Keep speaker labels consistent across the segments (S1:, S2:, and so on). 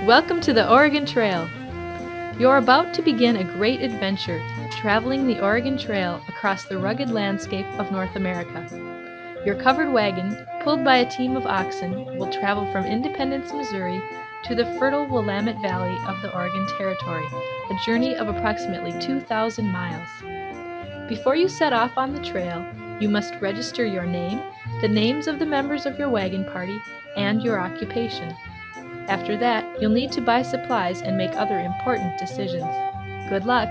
S1: Welcome to the Oregon Trail. You're about to begin a great adventure, traveling the Oregon Trail across the rugged landscape of North America. Your covered wagon, pulled by a team of oxen, will travel from Independence, Missouri, to the fertile Willamette Valley of the Oregon Territory, a journey of approximately 2,000 miles. Before you set off on the trail, you must register your name, the names of the members of your wagon party, and your occupation. After that, you'll need to buy supplies and make other important decisions. Good luck!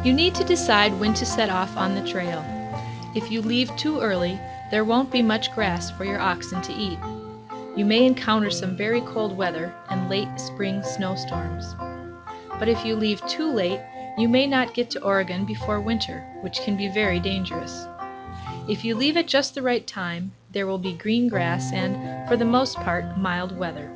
S1: You need to decide when to set off on the trail. If you leave too early, there won't be much grass for your oxen to eat. You may encounter some very cold weather and late spring snowstorms. But if you leave too late, you may not get to Oregon before winter, which can be very dangerous. If you leave at just the right time, there will be green grass and, for the most part, mild weather.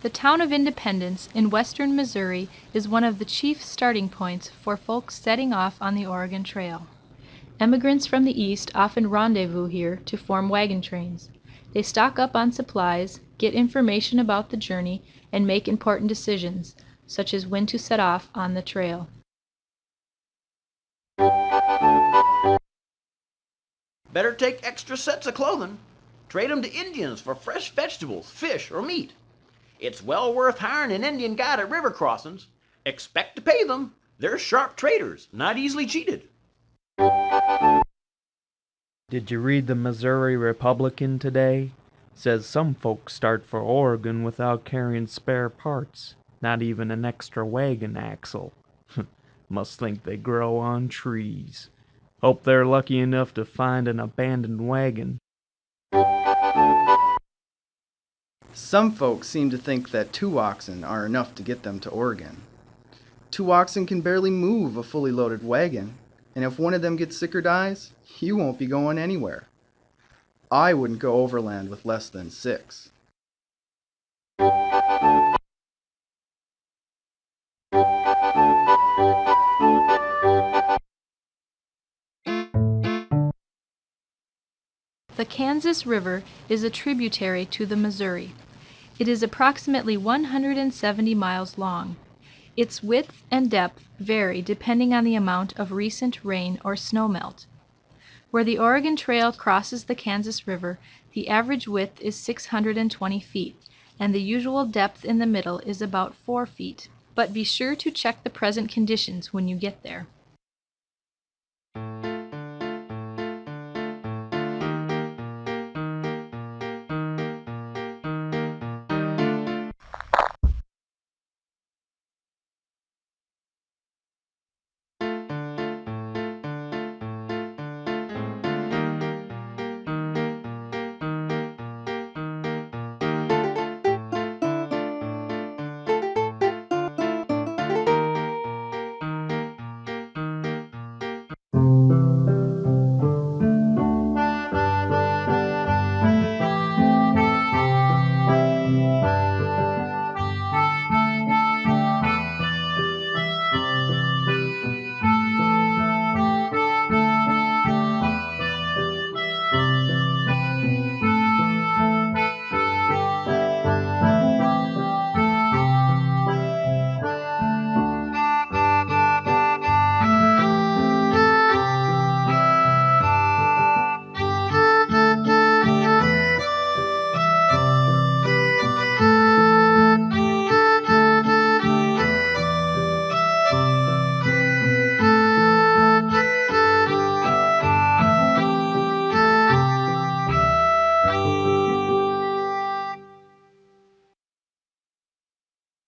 S1: The town of Independence in western Missouri is one of the chief starting points for folks setting off on the Oregon Trail. Emigrants from the east often rendezvous here to form wagon trains. They stock up on supplies, get information about the journey, and make important decisions, such as when to set off on the trail.
S2: Better take extra sets of clothing. Trade 'em to Indians for fresh vegetables, fish, or meat. It's well worth hiring an Indian guide at river crossings. Expect to pay them. They're sharp traders, not easily cheated.
S3: Did you read the Missouri Republican today? Says some folks start for Oregon without carrying spare parts, not even an extra wagon axle. Must think they grow on trees. Hope they're lucky enough to find an abandoned wagon.
S4: Some folks seem to think that 2 oxen are enough to get them to Oregon. 2 oxen can barely move a fully loaded wagon, and if one of them gets sick or dies, you won't be going anywhere. I wouldn't go overland with less than 6.
S1: The Kansas River is a tributary to the Missouri. It is approximately 170 miles long. Its width and depth vary depending on the amount of recent rain or snowmelt. Where the Oregon Trail crosses the Kansas River, the average width is 620 feet, and the usual depth in the middle is about 4 feet, but be sure to check the present conditions when you get there.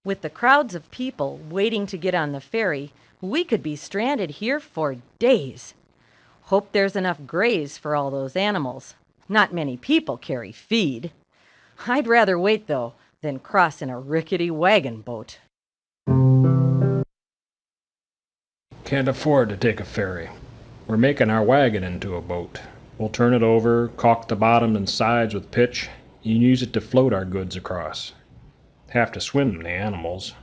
S5: With the crowds of people waiting to get on the ferry, we could be stranded here for days. Hope there's enough graze for all those animals. Not many people carry feed. I'd rather wait, though, than cross in a rickety wagon boat.
S6: Can't afford to take a ferry. We're making our wagon into a boat. We'll turn it over, caulk the bottom and sides with pitch, and use it to float our goods across. Have to swim the animals.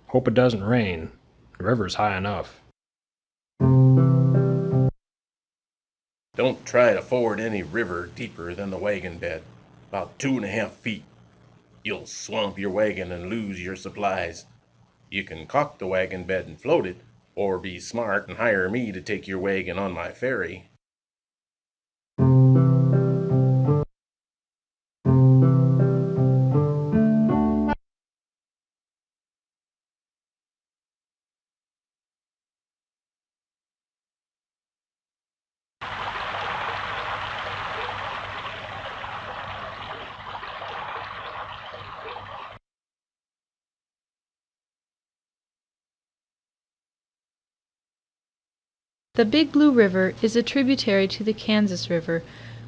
S6: Hope it doesn't rain. The river's high enough.
S7: Don't try to ford any river deeper than the wagon bed, about 2.5 feet. You'll swamp your wagon and lose your supplies. You can caulk the wagon bed and float it, or be smart and hire me to take your wagon on my ferry.
S1: The Big Blue River is a tributary to the Kansas River,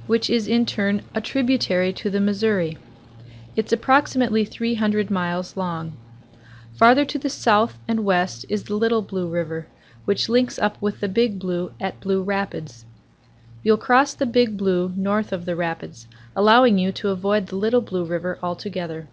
S1: which is in turn a tributary to the Missouri. It's approximately 300 miles long. Farther to the south and west is the Little Blue River, which links up with the Big Blue at Blue Rapids. You'll cross the Big Blue north of the rapids, allowing you to avoid the Little Blue River altogether.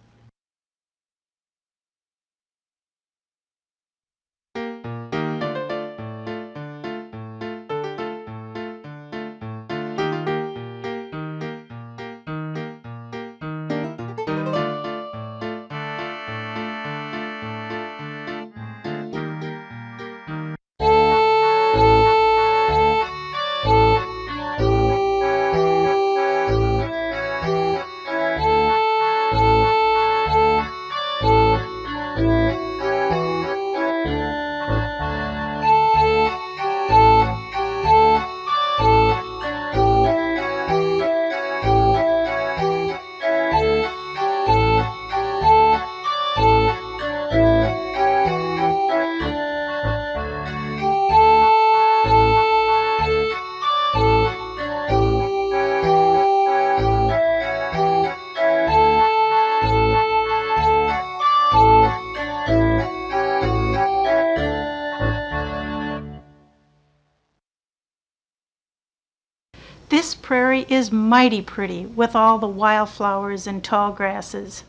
S8: This prairie is mighty pretty with all the wildflowers and tall grasses,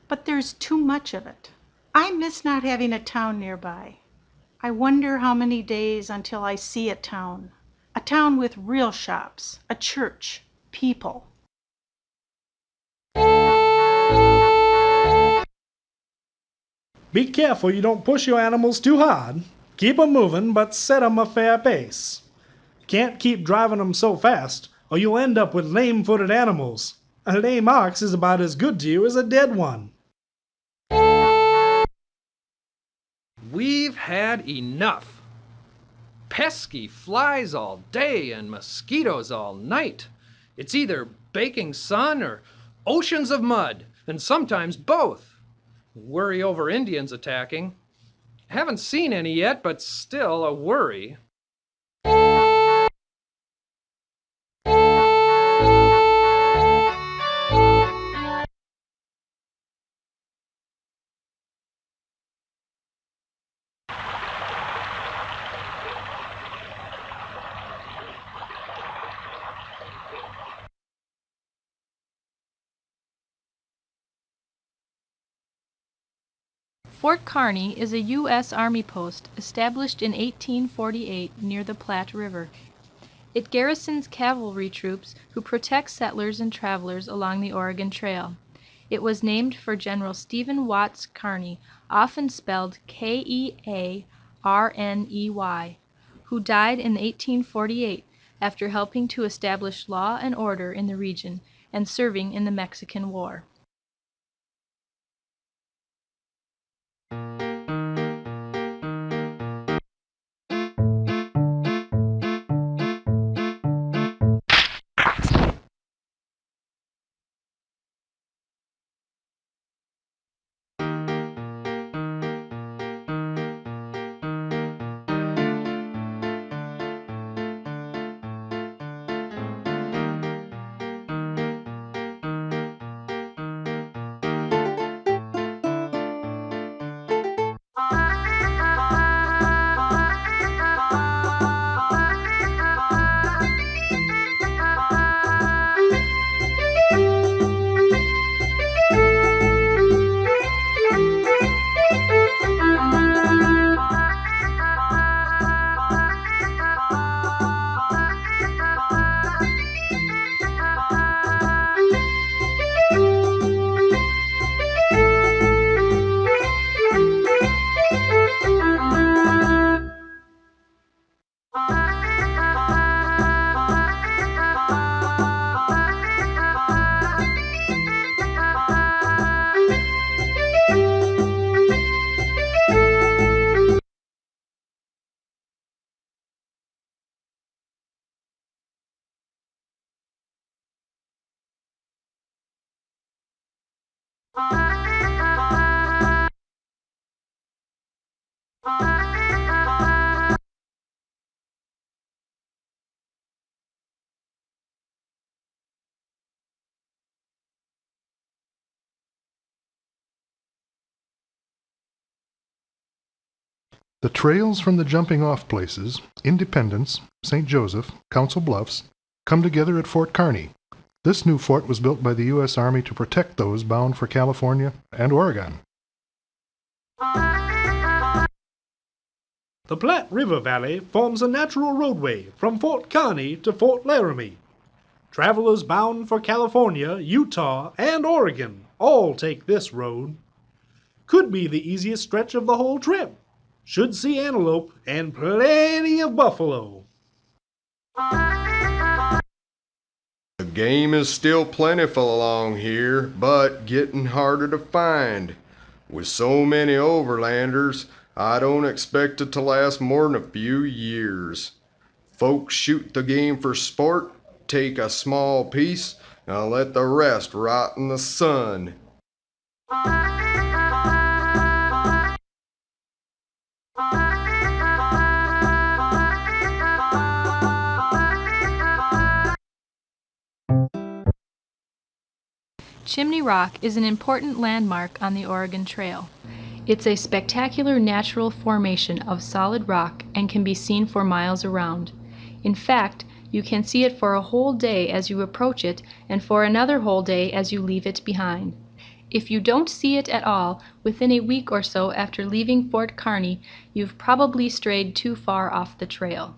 S8: but there's too much of it. I miss not having a town nearby. I wonder how many days until I see a town with real shops, a church, people.
S9: Be careful you don't push your animals too hard. Keep 'em moving, but set 'em a fair pace. Can't keep driving 'em so fast, or you'll end up with lame-footed animals. A lame ox is about as good to you as a dead one.
S10: We've had enough. Pesky flies all day and mosquitoes all night. It's either baking sun or oceans of mud, and sometimes both. Worry over Indians attacking. Haven't seen any yet, but still a worry.
S1: Fort Kearny is a U.S. Army post established in 1848 near the Platte River. It garrisons cavalry troops who protect settlers and travelers along the Oregon Trail. It was named for General Stephen Watts Kearny, often spelled Kearney, who died in 1848 after helping to establish law and order in the region and serving in the Mexican War.
S11: The trails from the jumping-off places, Independence, St. Joseph, Council Bluffs, come together at Fort Kearny. This new fort was built by the U.S. Army to protect those bound for California and Oregon.
S9: The Platte River Valley forms a natural roadway from Fort Kearny to Fort Laramie. Travelers bound for California, Utah, and Oregon all take this road. Could be the easiest stretch of the whole trip. Should see antelope and plenty of buffalo.
S12: The game is still plentiful along here, but getting harder to find. With so many overlanders, I don't expect it to last more than a few years. Folks shoot the game for sport, take a small piece, and let the rest rot in the sun.
S1: Chimney Rock is an important landmark on the Oregon Trail. It's a spectacular natural formation of solid rock and can be seen for miles around. In fact, you can see it for a whole day as you approach it and for another whole day as you leave it behind. If you don't see it at all within a week or so after leaving Fort Kearny, you've probably strayed too far off the trail.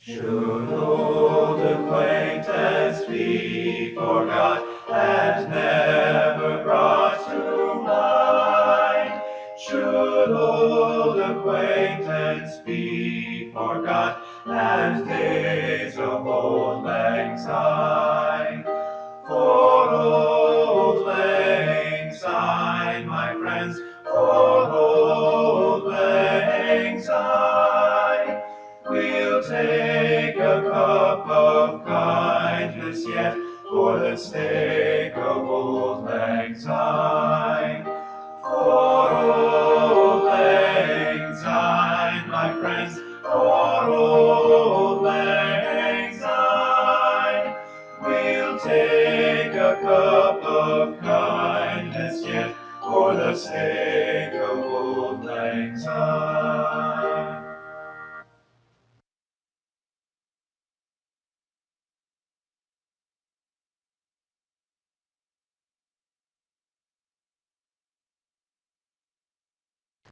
S13: Should old acquaintance be forgot and never brought to mind? Should old acquaintance be forgot and days of old lang syne? For old lang syne, my friends, for old lang syne. We'll take a cup of kindness yet for the sake of old lang syne. For old lang syne, my friends, for old lang syne. We'll take a cup of kindness yet for the sake of old lang syne.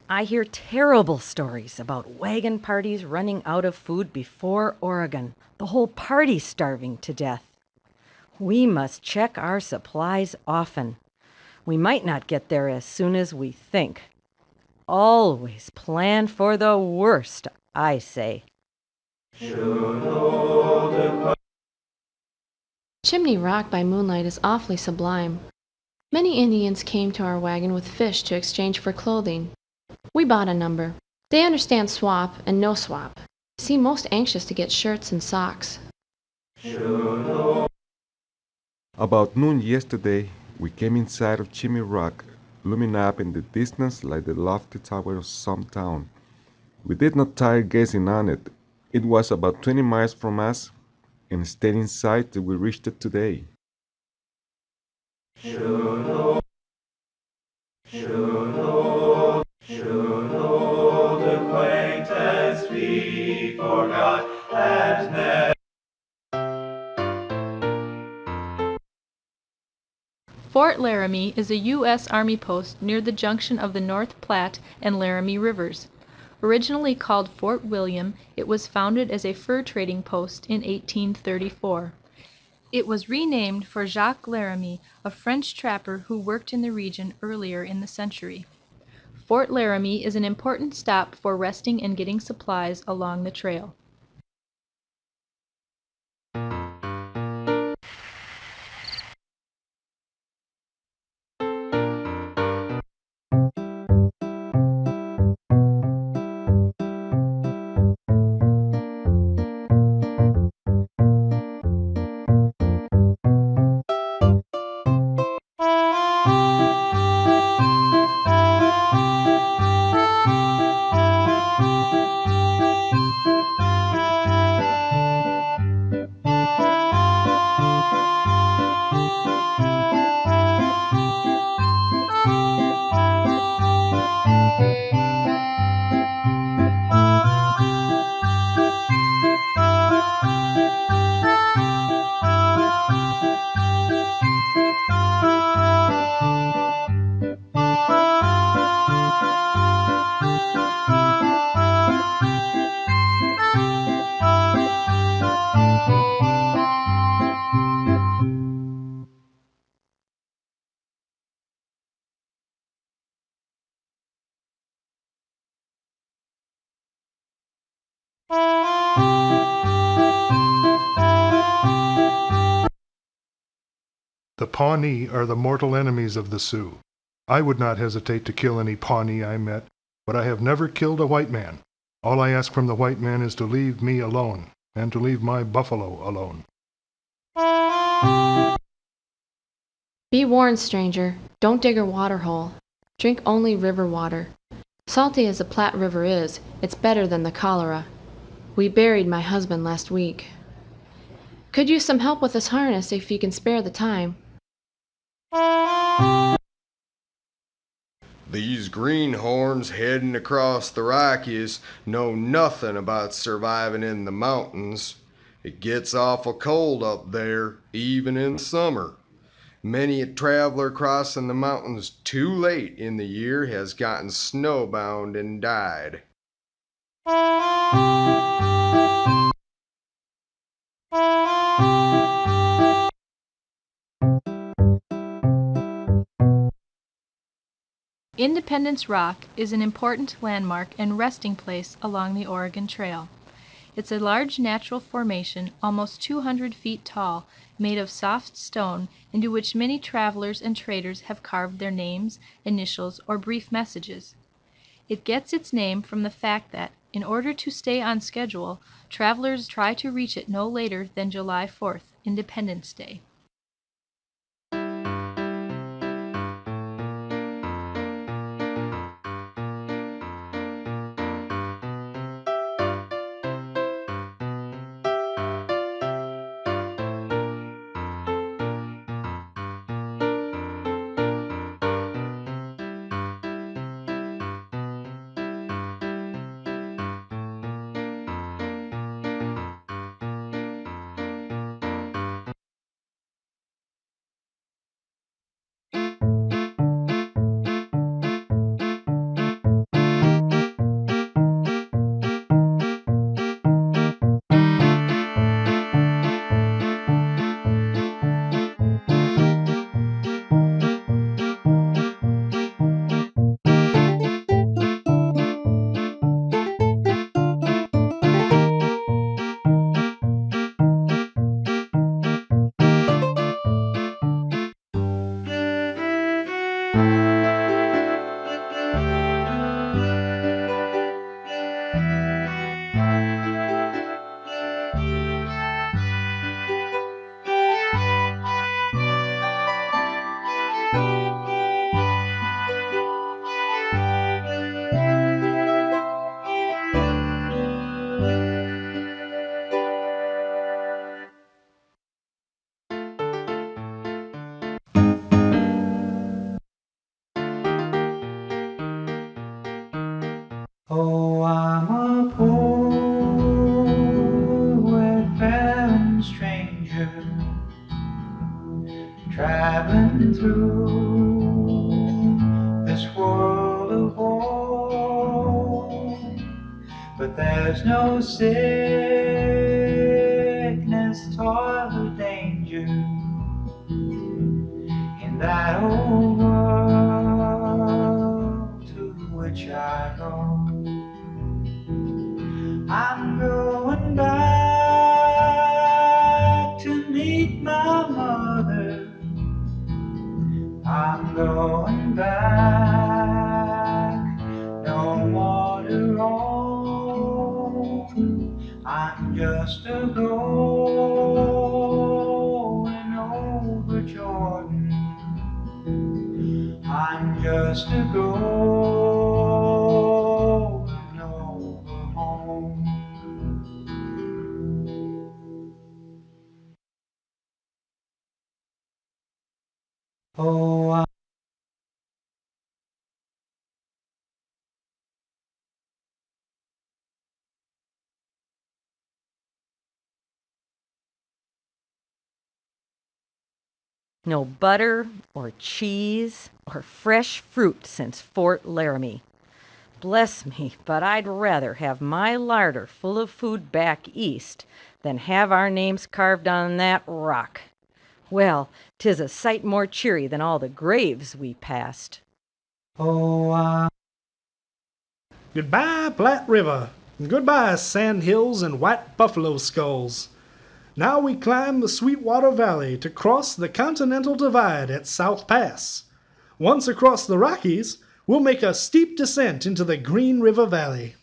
S5: I hear terrible stories about wagon parties running out of food before Oregon, the whole party starving to death. We must check our supplies often. We might not get there as soon as we think. Always plan for the worst, I say.
S1: Chimney Rock by moonlight is awfully sublime. Many Indians came to our wagon with fish to exchange for clothing. We bought a number. They understand swap and no swap. Seem most anxious to get shirts and socks.
S14: About noon yesterday, we came in sight of Chimney Rock, looming up in the distance like the lofty tower of some town. We did not tire gazing on it. It was about 20 miles from us, and stayed in sight till we reached it today.
S13: Acquaintance be forgot and never.
S1: Fort Laramie is a U.S. Army post near the junction of the North Platte and Laramie Rivers. Originally called Fort William, it was founded as a fur trading post in 1834. It was renamed for Jacques Laramie, a French trapper who worked in the region earlier in the century. Fort Laramie is an important stop for resting and getting supplies along the trail.
S11: Pawnee are the mortal enemies of the Sioux. I would not hesitate to kill any Pawnee I met, but I have never killed a white man. All I ask from the white man is to leave me alone, and to leave my buffalo alone.
S15: Be warned, stranger. Don't dig a water hole. Drink only river water. Salty as the Platte River is, it's better than the cholera. We buried my husband last week. Could use some help with his harness if you can spare the time.
S12: These greenhorns heading across the Rockies know nothing about surviving in the mountains. It gets awful cold up there, even in summer. Many a traveler crossing the mountains too late in the year has gotten snowbound and died.
S1: Independence Rock is an important landmark and resting place along the Oregon Trail. It's a large natural formation almost 200 feet tall, made of soft stone into which many travelers and traders have carved their names, initials, or brief messages. It gets its name from the fact that, in order to stay on schedule, travelers try to reach it no later than July 4th, Independence Day.
S13: Oh, I'm a poor, wayfaring stranger, traveling through this world of woe. But there's no sickness, toil, or danger in that old world to which I go. I'm going back to meet my mother. I'm going back, no more to roam. I'm just a going over Jordan. I'm just a going over home. Oh,
S5: No butter or cheese or fresh fruit since Fort Laramie. Bless me, but I'd rather have my larder full of food back east than have our names carved on that rock. Well, 'tis a sight more cheery than all the graves we passed.
S13: oh,
S9: Goodbye, Platte River. Goodbye, sand hills and white buffalo skulls. Now we climb the Sweetwater Valley to cross the Continental Divide at South Pass. Once across the Rockies, we'll make a steep descent into the Green River Valley.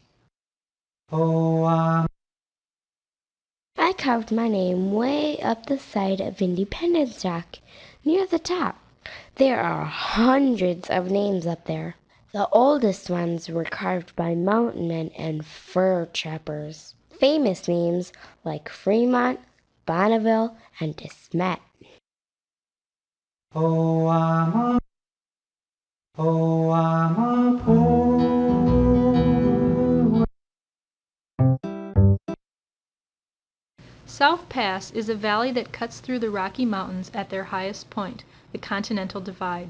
S13: Oh,
S16: I carved my name way up the side of Independence Rock, near the top. There are hundreds of names up there. The oldest ones were carved by mountain men and fur trappers. Famous names like Fremont, Bonneville, and DeSmet.
S13: oh, I'm a poor.
S1: South Pass is a valley that cuts through the Rocky Mountains at their highest point, the Continental Divide.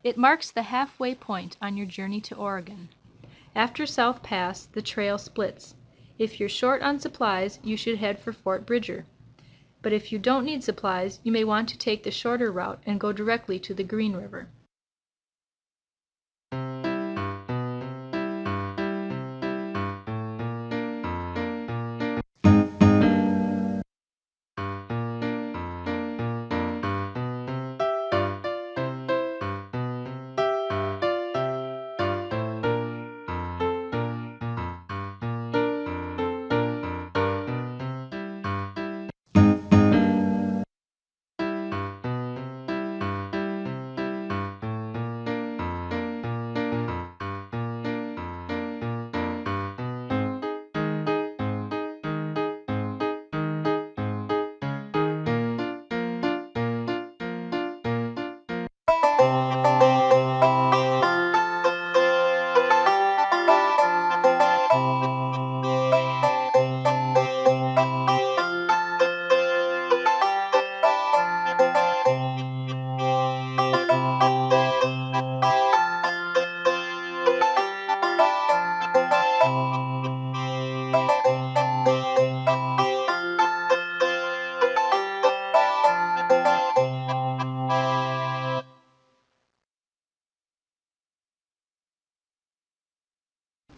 S1: It marks the halfway point on your journey to Oregon. After South Pass, the trail splits. If you're short on supplies, you should head for Fort Bridger. But if you don't need supplies, you may want to take the shorter route and go directly to the Green River.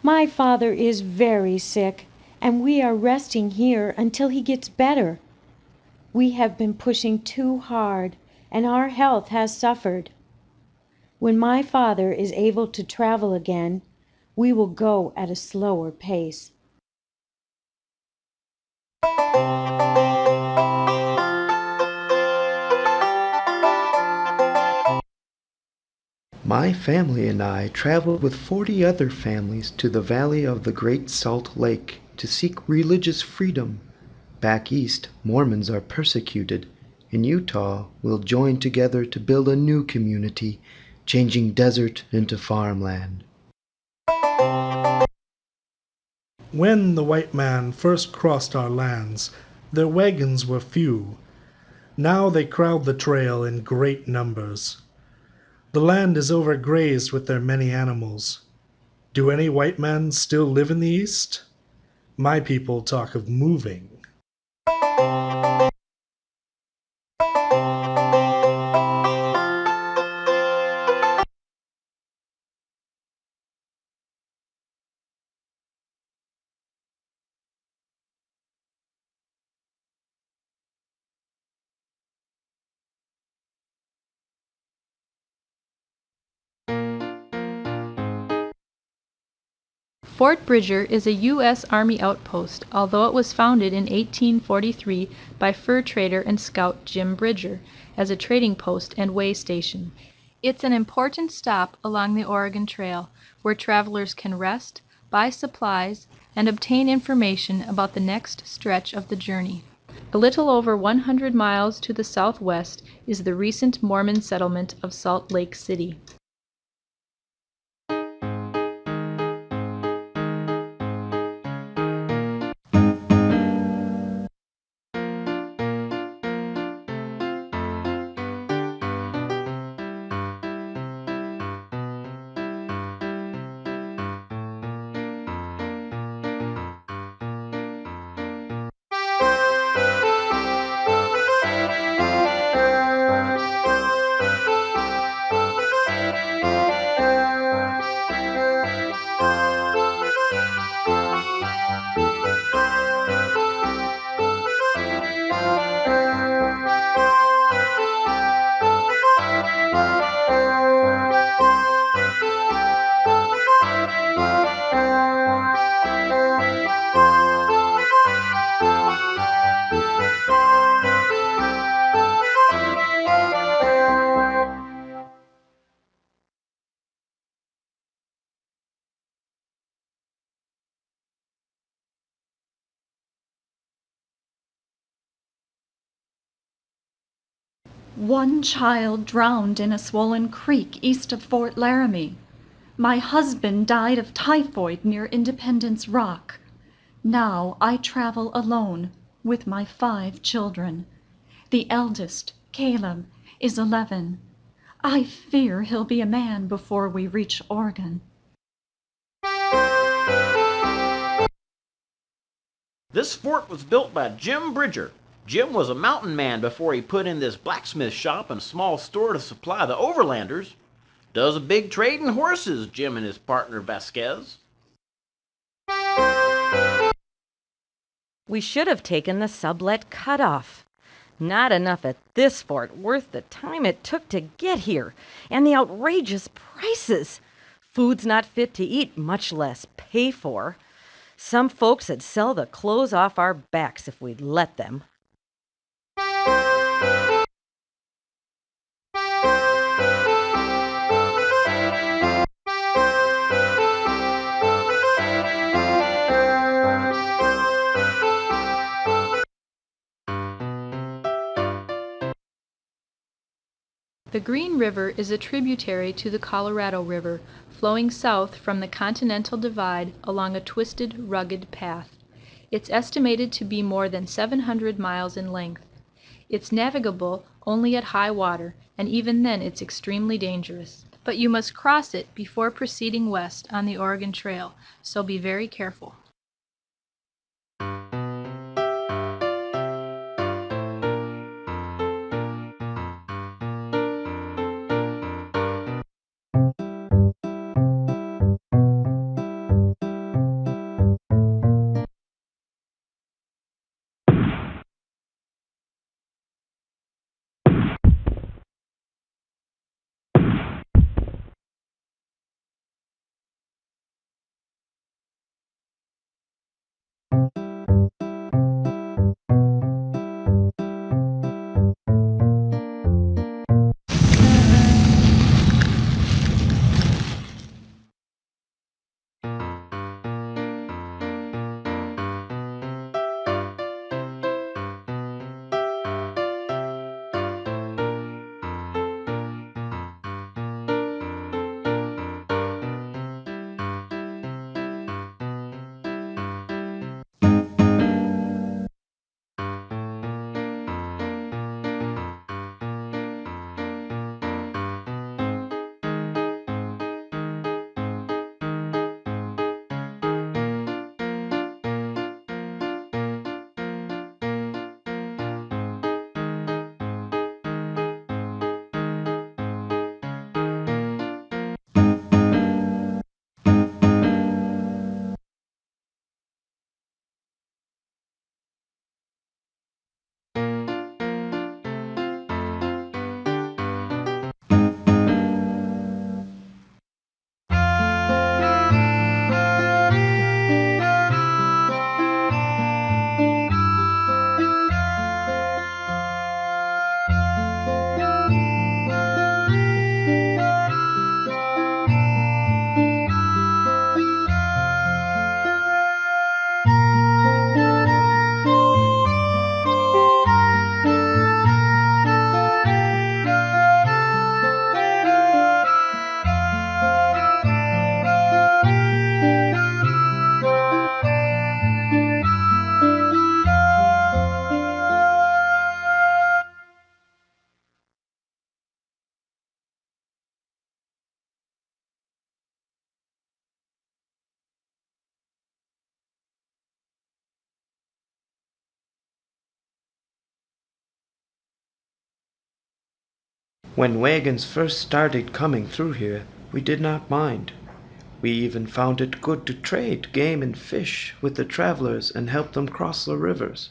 S17: My father is very sick, and we are resting here until he gets better. We have been pushing too hard, and our health has suffered. When my father is able to travel again, we will go at a slower pace.
S18: My family and I traveled with 40 other families to the valley of the Great Salt Lake to seek religious freedom. Back east, Mormons are persecuted. In Utah, we'll join together to build a new community, changing desert into farmland.
S9: When the white man first crossed our lands, their wagons were few. Now they crowd the trail in great numbers. The land is overgrazed with their many animals. Do any white men still live in the East? My people talk of moving.
S1: Fort Bridger is a U.S. Army outpost, although it was founded in 1843 by fur trader and scout Jim Bridger as a trading post and way station. It's an important stop along the Oregon Trail, where travelers can rest, buy supplies, and obtain information about the next stretch of the journey. A little over 100 miles to the southwest is the recent Mormon settlement of Salt Lake City.
S19: One child drowned in a swollen creek east of Fort Laramie. My husband died of typhoid near Independence Rock. Now I travel alone with my 5 children. The eldest, Caleb, is 11. I fear he'll be a man before we reach Oregon.
S2: This fort was built by Jim Bridger. Jim was a mountain man before he put in this blacksmith shop and small store to supply the overlanders. Does a big trade in horses, Jim and his partner Vasquez.
S5: We should have taken the sublet cutoff. Not enough at this fort worth the time it took to get here, and the outrageous prices. Food's not fit to eat, much less pay for. Some folks would sell the clothes off our backs if we'd let them.
S1: The Green River is a tributary to the Colorado River, flowing south from the Continental Divide along a twisted, rugged path. It's estimated to be more than 700 miles in length. It's navigable only at high water, and even then it's extremely dangerous. But you must cross it before proceeding west on the Oregon Trail, so be very careful.
S18: When wagons first started coming through here, we did not mind. We even found it good to trade game and fish with the travelers and help them cross the rivers.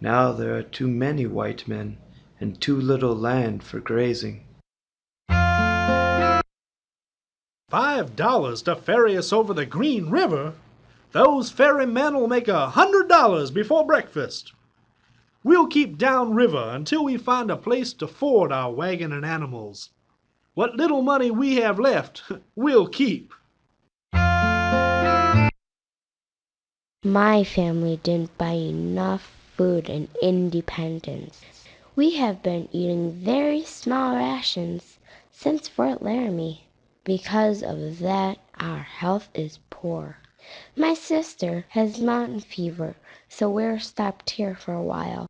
S18: Now there are too many white men and too little land for grazing.
S9: $5 to ferry us over the Green River? Those ferrymen'll make $100 before breakfast. We'll keep downriver until we find a place to ford our wagon and animals. What little money we have left, we'll keep.
S16: My family didn't buy enough food in Independence. We have been eating very small rations since Fort Laramie. Because of that, our health is poor. My sister has mountain fever, so we're stopped here for a while.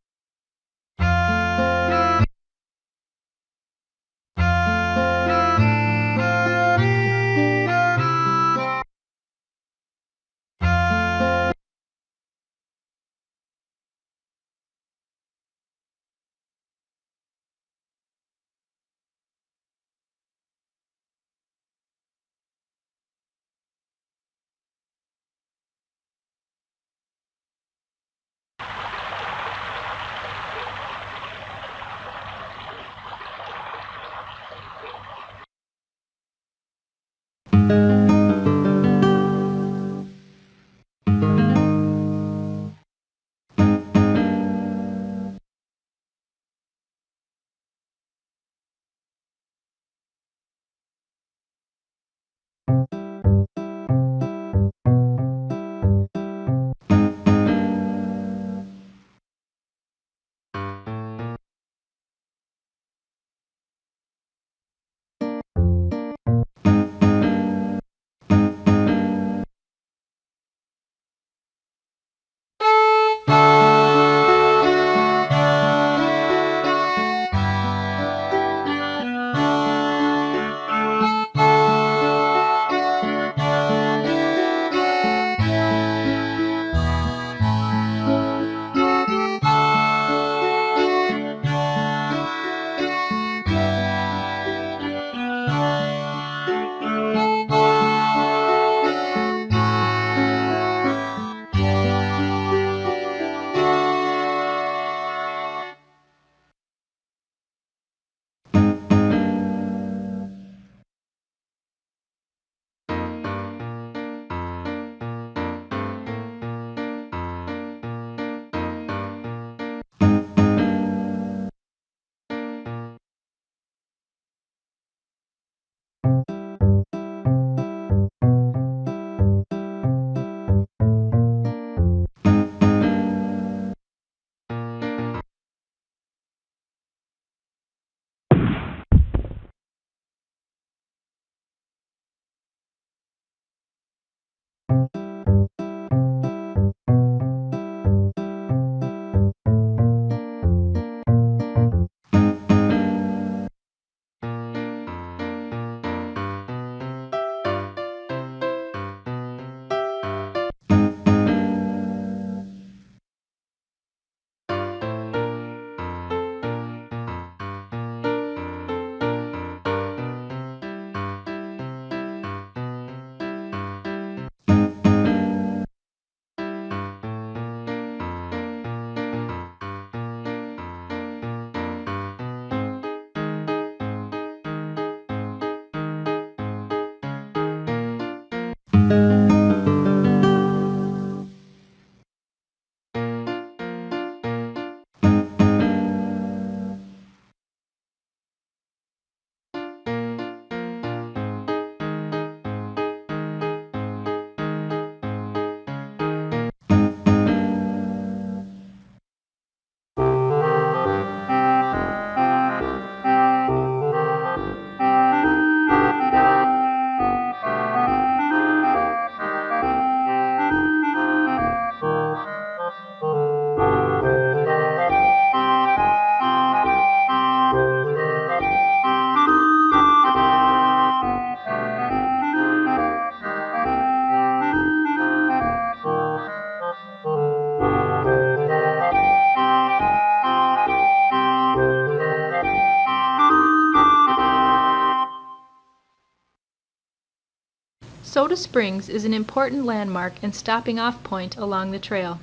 S1: Soda Springs is an important landmark and stopping off point along the trail.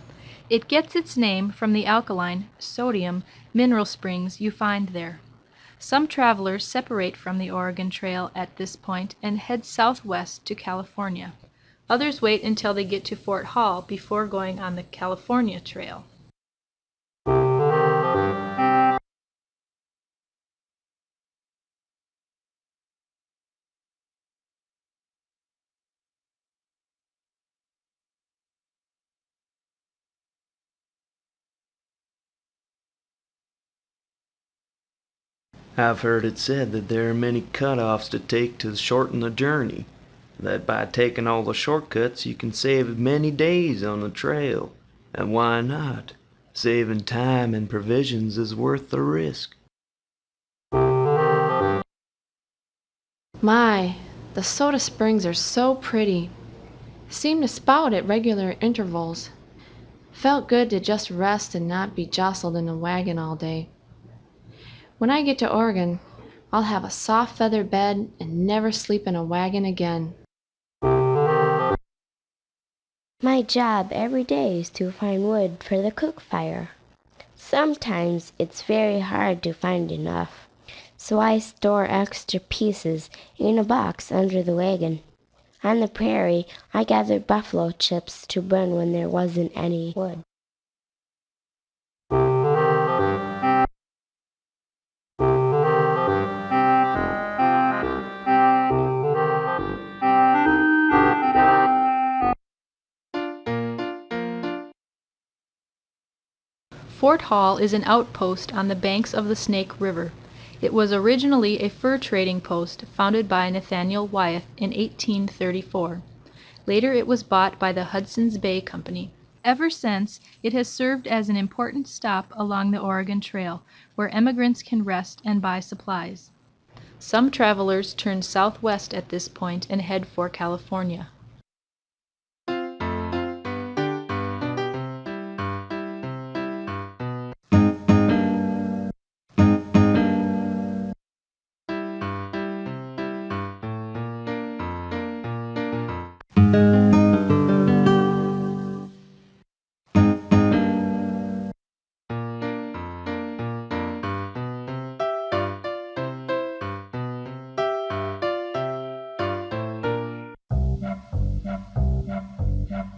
S1: It gets its name from the alkaline, sodium, mineral springs you find there. Some travelers separate from the Oregon Trail at this point and head southwest to California. Others wait until they get to Fort Hall before going on the California Trail.
S18: I've heard it said that there are many cut-offs to take to shorten the journey, that by taking all the shortcuts you can save many days on the trail. And why not? Saving time and provisions is worth the risk.
S15: My, the soda springs are so pretty. Seem to spout at regular intervals. Felt good to just rest and not be jostled in a wagon all day. When I get to Oregon, I'll have a soft feather bed and never sleep in a wagon again.
S16: My job every day is to find wood for the cook fire. Sometimes it's very hard to find enough, so I store extra pieces in a box under the wagon. On the prairie, I gathered buffalo chips to burn when there wasn't any wood.
S1: Fort Hall is an outpost on the banks of the Snake River. It was originally a fur trading post founded by Nathaniel Wyeth in 1834. Later it was bought by the Hudson's Bay Company. Ever since, it has served as an important stop along the Oregon Trail, where emigrants can rest and buy supplies. Some travelers turn southwest at this point and head for California.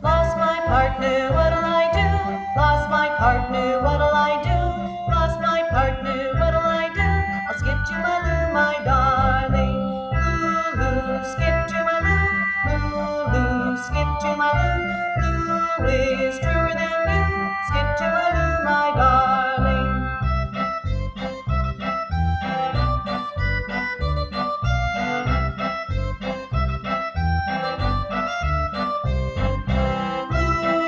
S20: Lost my partner, what'll I do? Lost my partner, what'll I do? Lost my partner, what'll I do? I'll skip to my loo, my darling. Loo, loo, skip to my loo. Loo, loo, skip to my loo. Loo is truer than you. Skip to my loo, my darling.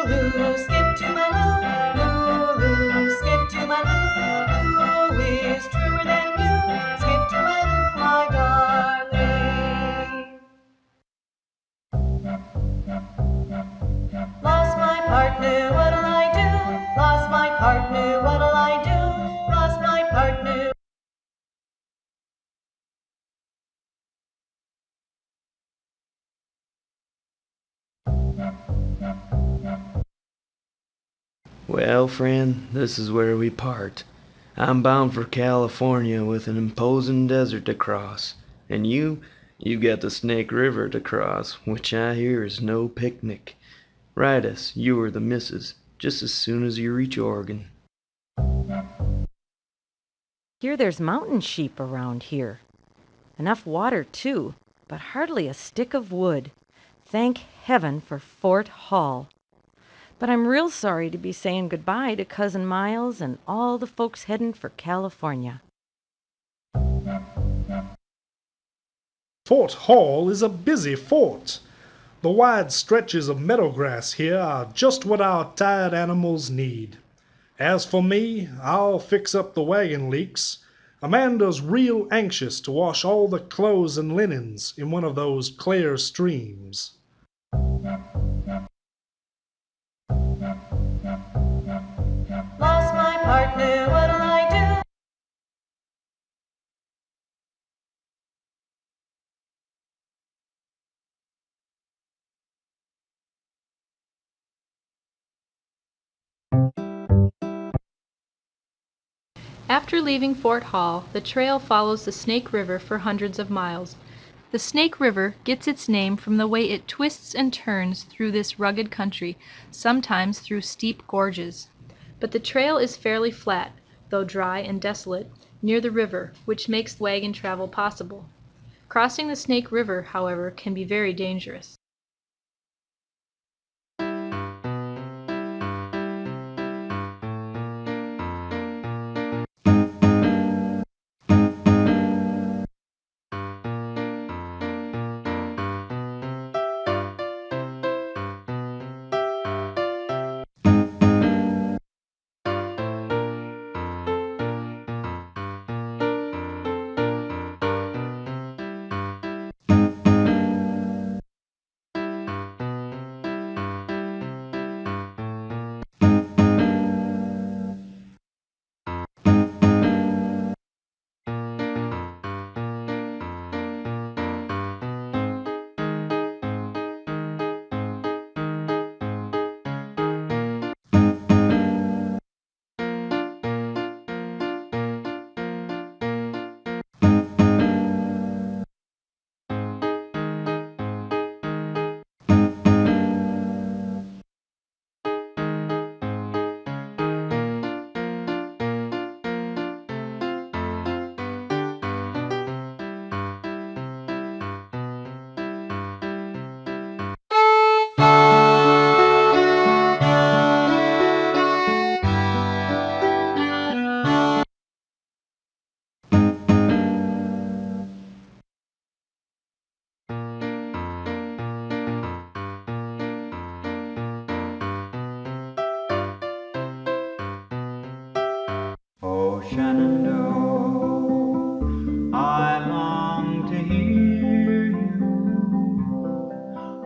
S20: Loo, skip to my loo. Loo, skip to my loo. Loo is truer than you. Skip to my loo, my darling. Lost my partner, what'll I do? Lost my partner, what'll I do? Lost my partner.
S18: Well, friend, this is where we part. I'm bound for California with an imposing desert to cross. And you've got the Snake River to cross, which I hear is no picnic. Write us, you or the missus, just as soon as you reach Oregon.
S5: Hear there's mountain sheep around here. Enough water, too, but hardly a stick of wood. Thank heaven for Fort Hall. But I'm real sorry to be saying goodbye to Cousin Miles and all the folks heading for California.
S9: Fort Hall is a busy fort. The wide stretches of meadowgrass here are just what our tired animals need. As for me, I'll fix up the wagon leaks. Amanda's real anxious to wash all the clothes and linens in one of those clear streams.
S20: Lost my partner, what'll I do?
S1: After leaving Fort Hall, the trail follows the Snake River for hundreds of miles. The Snake River gets its name from the way it twists and turns through this rugged country, sometimes through steep gorges. But the trail is fairly flat, though dry and desolate, near the river, which makes wagon travel possible. Crossing the Snake River, however, can be very dangerous.
S13: Shenandoah, I long to hear you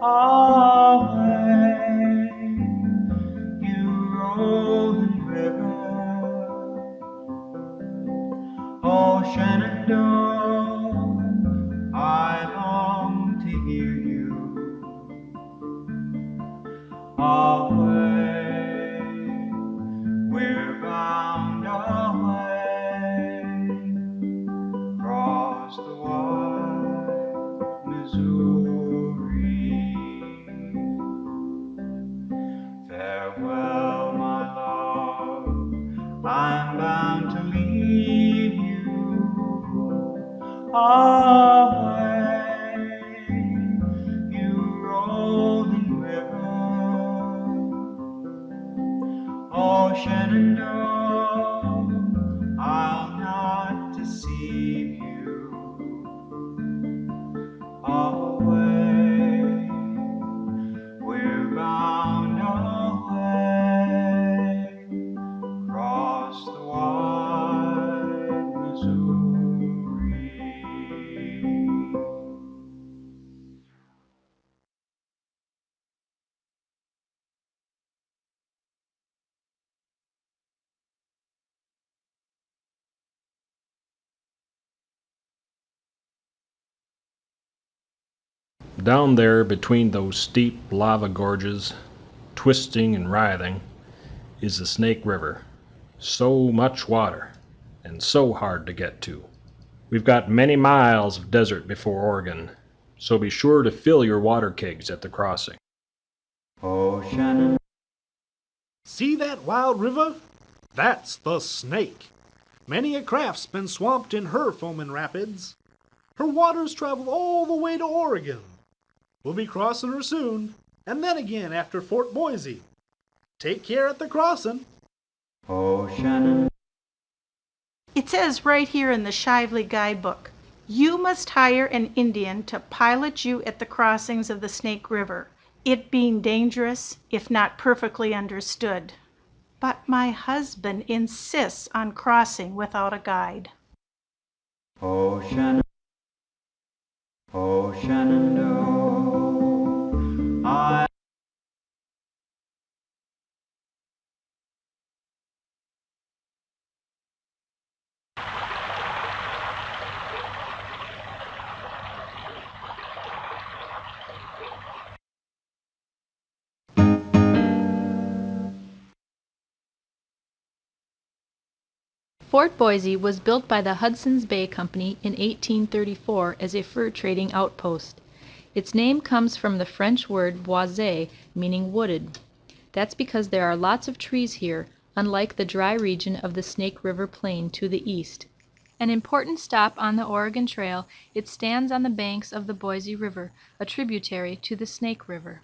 S13: away, you rolling river. Oh, Shenandoah, I long to hear you away. We're bound away across the wide Missouri. Farewell, my love, I'm bound to leave you away, you rolling river. Oh, Shenandoah, I'll not deceive you away. We're bound away across the wide Missouri.
S6: Down there between those steep lava gorges, twisting and writhing, is the Snake River. So much water, and so hard to get to. We've got many miles of desert before Oregon, so be sure to fill your water kegs at the crossing.
S13: Oh, Shannon.
S9: See that wild river? That's the Snake. Many a craft's been swamped in her foaming rapids. Her waters travel all the way to Oregon. We'll be crossing her soon, and then again after Fort Boise. Take care at the crossing.
S13: Oh, Shannon.
S8: It says right here in the Shively guidebook, you must hire an Indian to pilot you at the crossings of the Snake River, it being dangerous if not perfectly understood. But my husband insists on crossing without a guide.
S13: Oh, Shannon. Oh, Shenandoah, I
S1: Fort Boise was built by the Hudson's Bay Company in 1834 as a fur trading outpost. Its name comes from the French word boisé, meaning wooded. That's because there are lots of trees here, unlike the dry region of the Snake River Plain to the east. An important stop on the Oregon Trail, it stands on the banks of the Boise River, a tributary to the Snake River.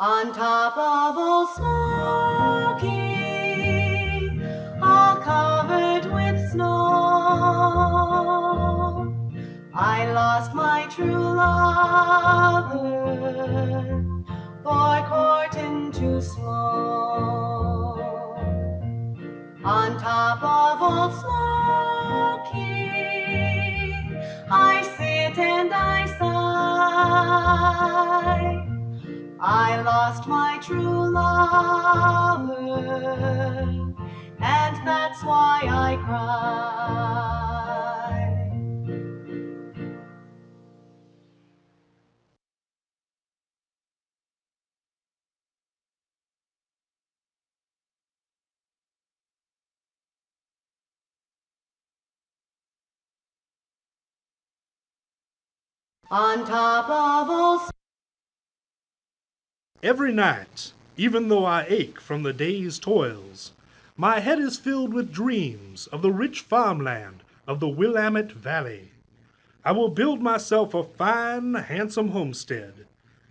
S20: On top of Old Smoky, all covered with snow, I lost my true lover for courting too slow. On top of Old Smoky, I sit and I sigh. I lost my true lover, and that's why I cry. On top of Old
S9: Every night, even though I ache from the day's toils, my head is filled with dreams of the rich farmland of the Willamette Valley. I will build myself a fine, handsome homestead,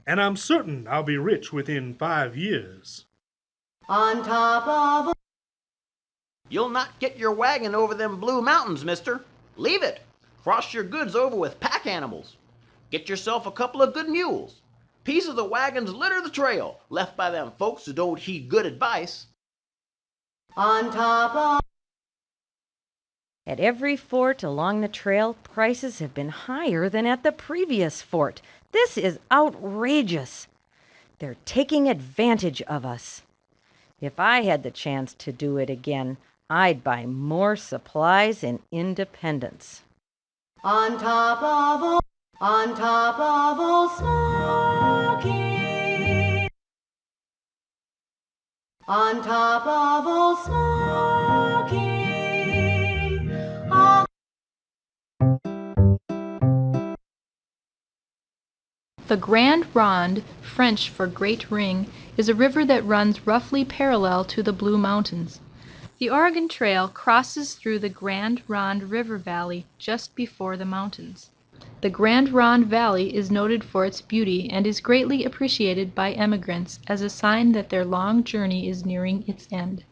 S9: and I'm certain I'll be rich within 5 years.
S20: On top of
S2: You'll not get your wagon over them Blue Mountains, mister. Leave it. Cross your goods over with pack animals. Get yourself a couple of good mules. Pieces of wagons litter the trail, left by them folks who don't heed good advice.
S20: On top of
S5: At every fort along the trail, prices have been higher than at the previous fort. This is outrageous. They're taking advantage of us. If I had the chance to do it again, I'd buy more supplies in Independence.
S20: On top of Old Smoky, on top of Old Smoky, all
S1: The Grande Ronde, French for Great Ring, is a river that runs roughly parallel to the Blue Mountains. The Oregon Trail crosses through the Grande Ronde River Valley just before the mountains. The Grande Ronde Valley is noted for its beauty and is greatly appreciated by emigrants as a sign that their long journey is nearing its end.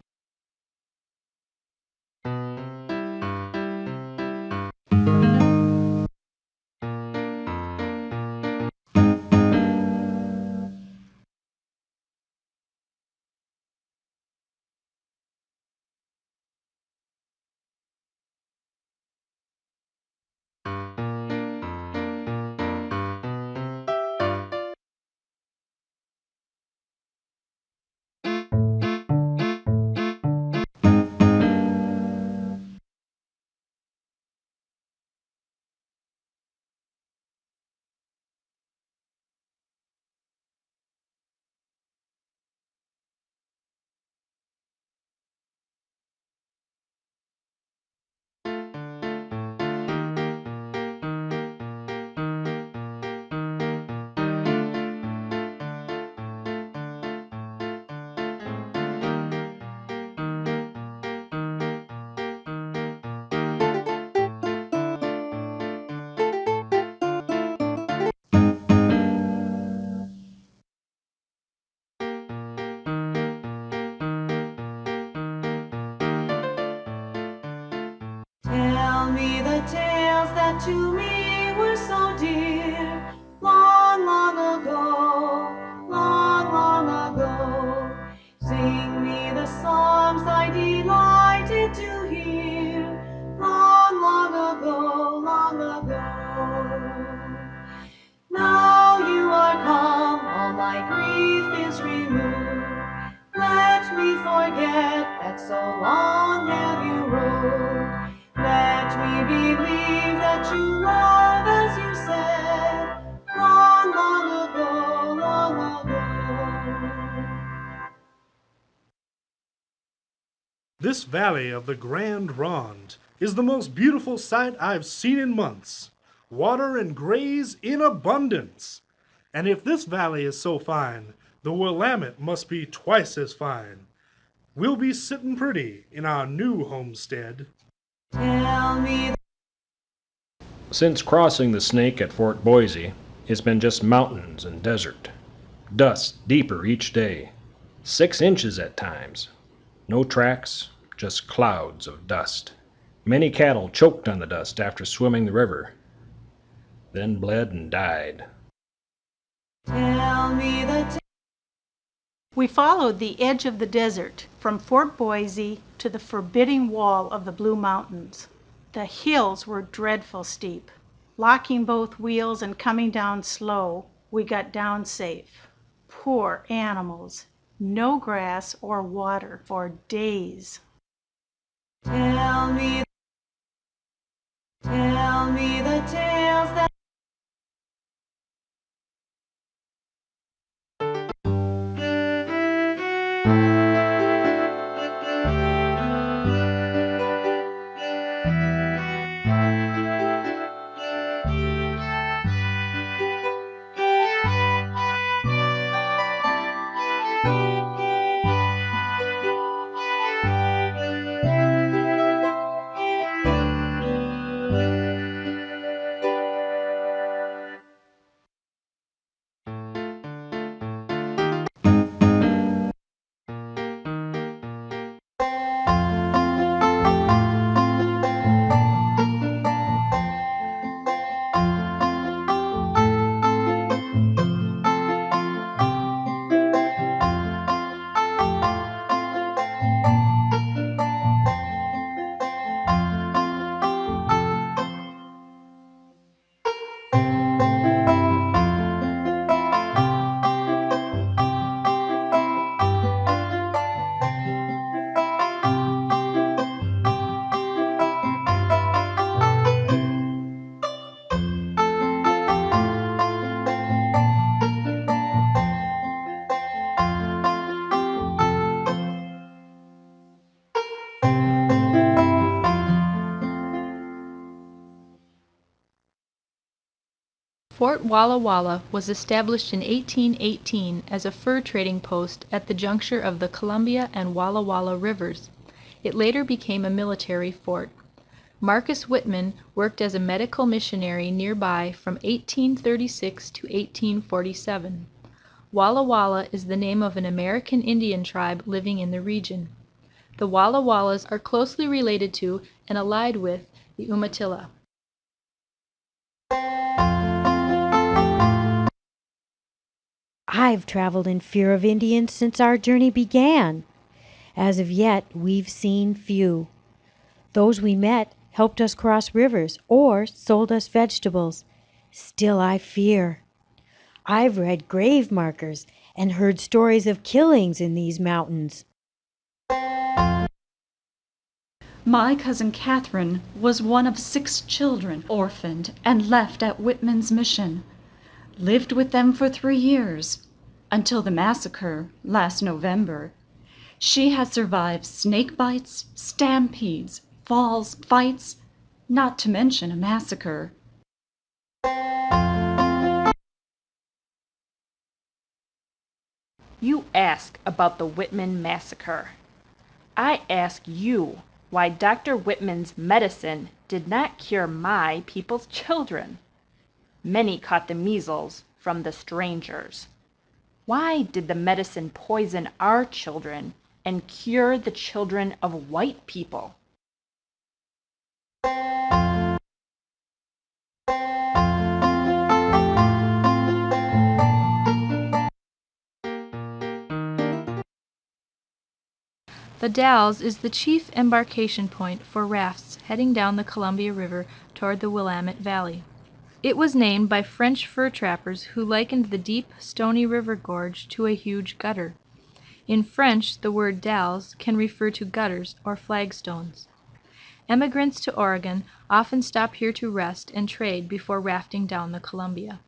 S20: Tell me the tales that to me were so dear, long, long ago, long, long ago. Sing me the songs I delighted to hear, long, long ago, long ago. Now you are come, all my grief is removed. Let me forget that so long have you rode. Let me believe that you love as you said, long, long ago, long ago.
S9: This valley of the Grande Ronde is the most beautiful sight I've seen in months. Water and graze in abundance. And if this valley is so fine, the Willamette must be twice as fine. We'll be sitting pretty in our new homestead.
S20: Tell me
S6: Since crossing the Snake at Fort Boise, it's been just mountains and desert. Dust deeper each day, 6 inches at times. No tracks, just clouds of dust. Many cattle choked on the dust after swimming the river, then bled and died.
S20: Tell me the
S8: We followed the edge of the desert from Fort Boise to the forbidding wall of the Blue Mountains. The hills were dreadful steep. Locking both wheels and coming down slow, we got down safe. Poor animals. No grass or water for days.
S20: Tell me the tales that
S1: Fort Walla Walla was established in 1818 as a fur trading post at the juncture of the Columbia and Walla Walla rivers. It later became a military fort. Marcus Whitman worked as a medical missionary nearby from 1836 to 1847. Walla Walla is the name of an American Indian tribe living in the region. The Walla Wallas are closely related to and allied with the Umatilla.
S17: I've traveled in fear of Indians since our journey began. As of yet, we've seen few. Those we met helped us cross rivers or sold us vegetables. Still, I fear. I've read grave markers and heard stories of killings in these mountains.
S19: My cousin Catherine was one of 6 children, orphaned and left at Whitman's mission. Lived with them for 3 years, until the massacre last November. She has survived snake bites, stampedes, falls, fights, not to mention a massacre.
S1: You ask about the Whitman massacre. I ask you why Dr. Whitman's medicine did not cure my people's children. Many caught the measles from the strangers. Why did the medicine poison our children and cure the children of white people? The Dalles is the chief embarkation point for rafts heading down the Columbia River toward the Willamette Valley. It was named by French fur trappers who likened the deep, stony river gorge to a huge gutter. In French, the word dalles can refer to gutters or flagstones. Emigrants to Oregon often stop here to rest and trade before rafting down the Columbia.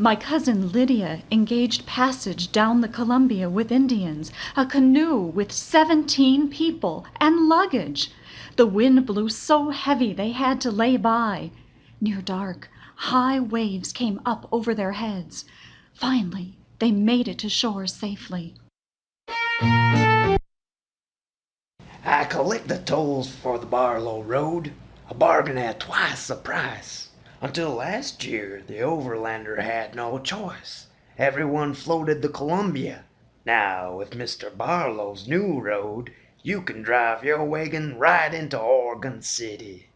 S19: My cousin Lydia engaged passage down the Columbia with Indians, a canoe with 17 people and luggage. The wind blew so heavy they had to lay by. Near dark, high waves came up over their heads. Finally, they made it to shore safely.
S21: I collect the tolls for the Barlow Road, a bargain at twice the price. Until last year, the overlander had no choice. Everyone floated the Columbia. Now, with Mr. Barlow's new road, you can drive your wagon right into Oregon City.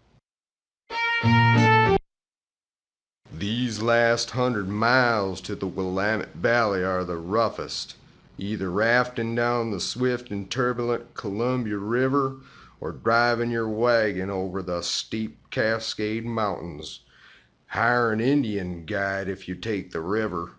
S12: These last 100 miles to the Willamette Valley are the roughest, either rafting down the swift and turbulent Columbia River or driving your wagon over the steep Cascade Mountains. Hire an Indian guide if you take the river.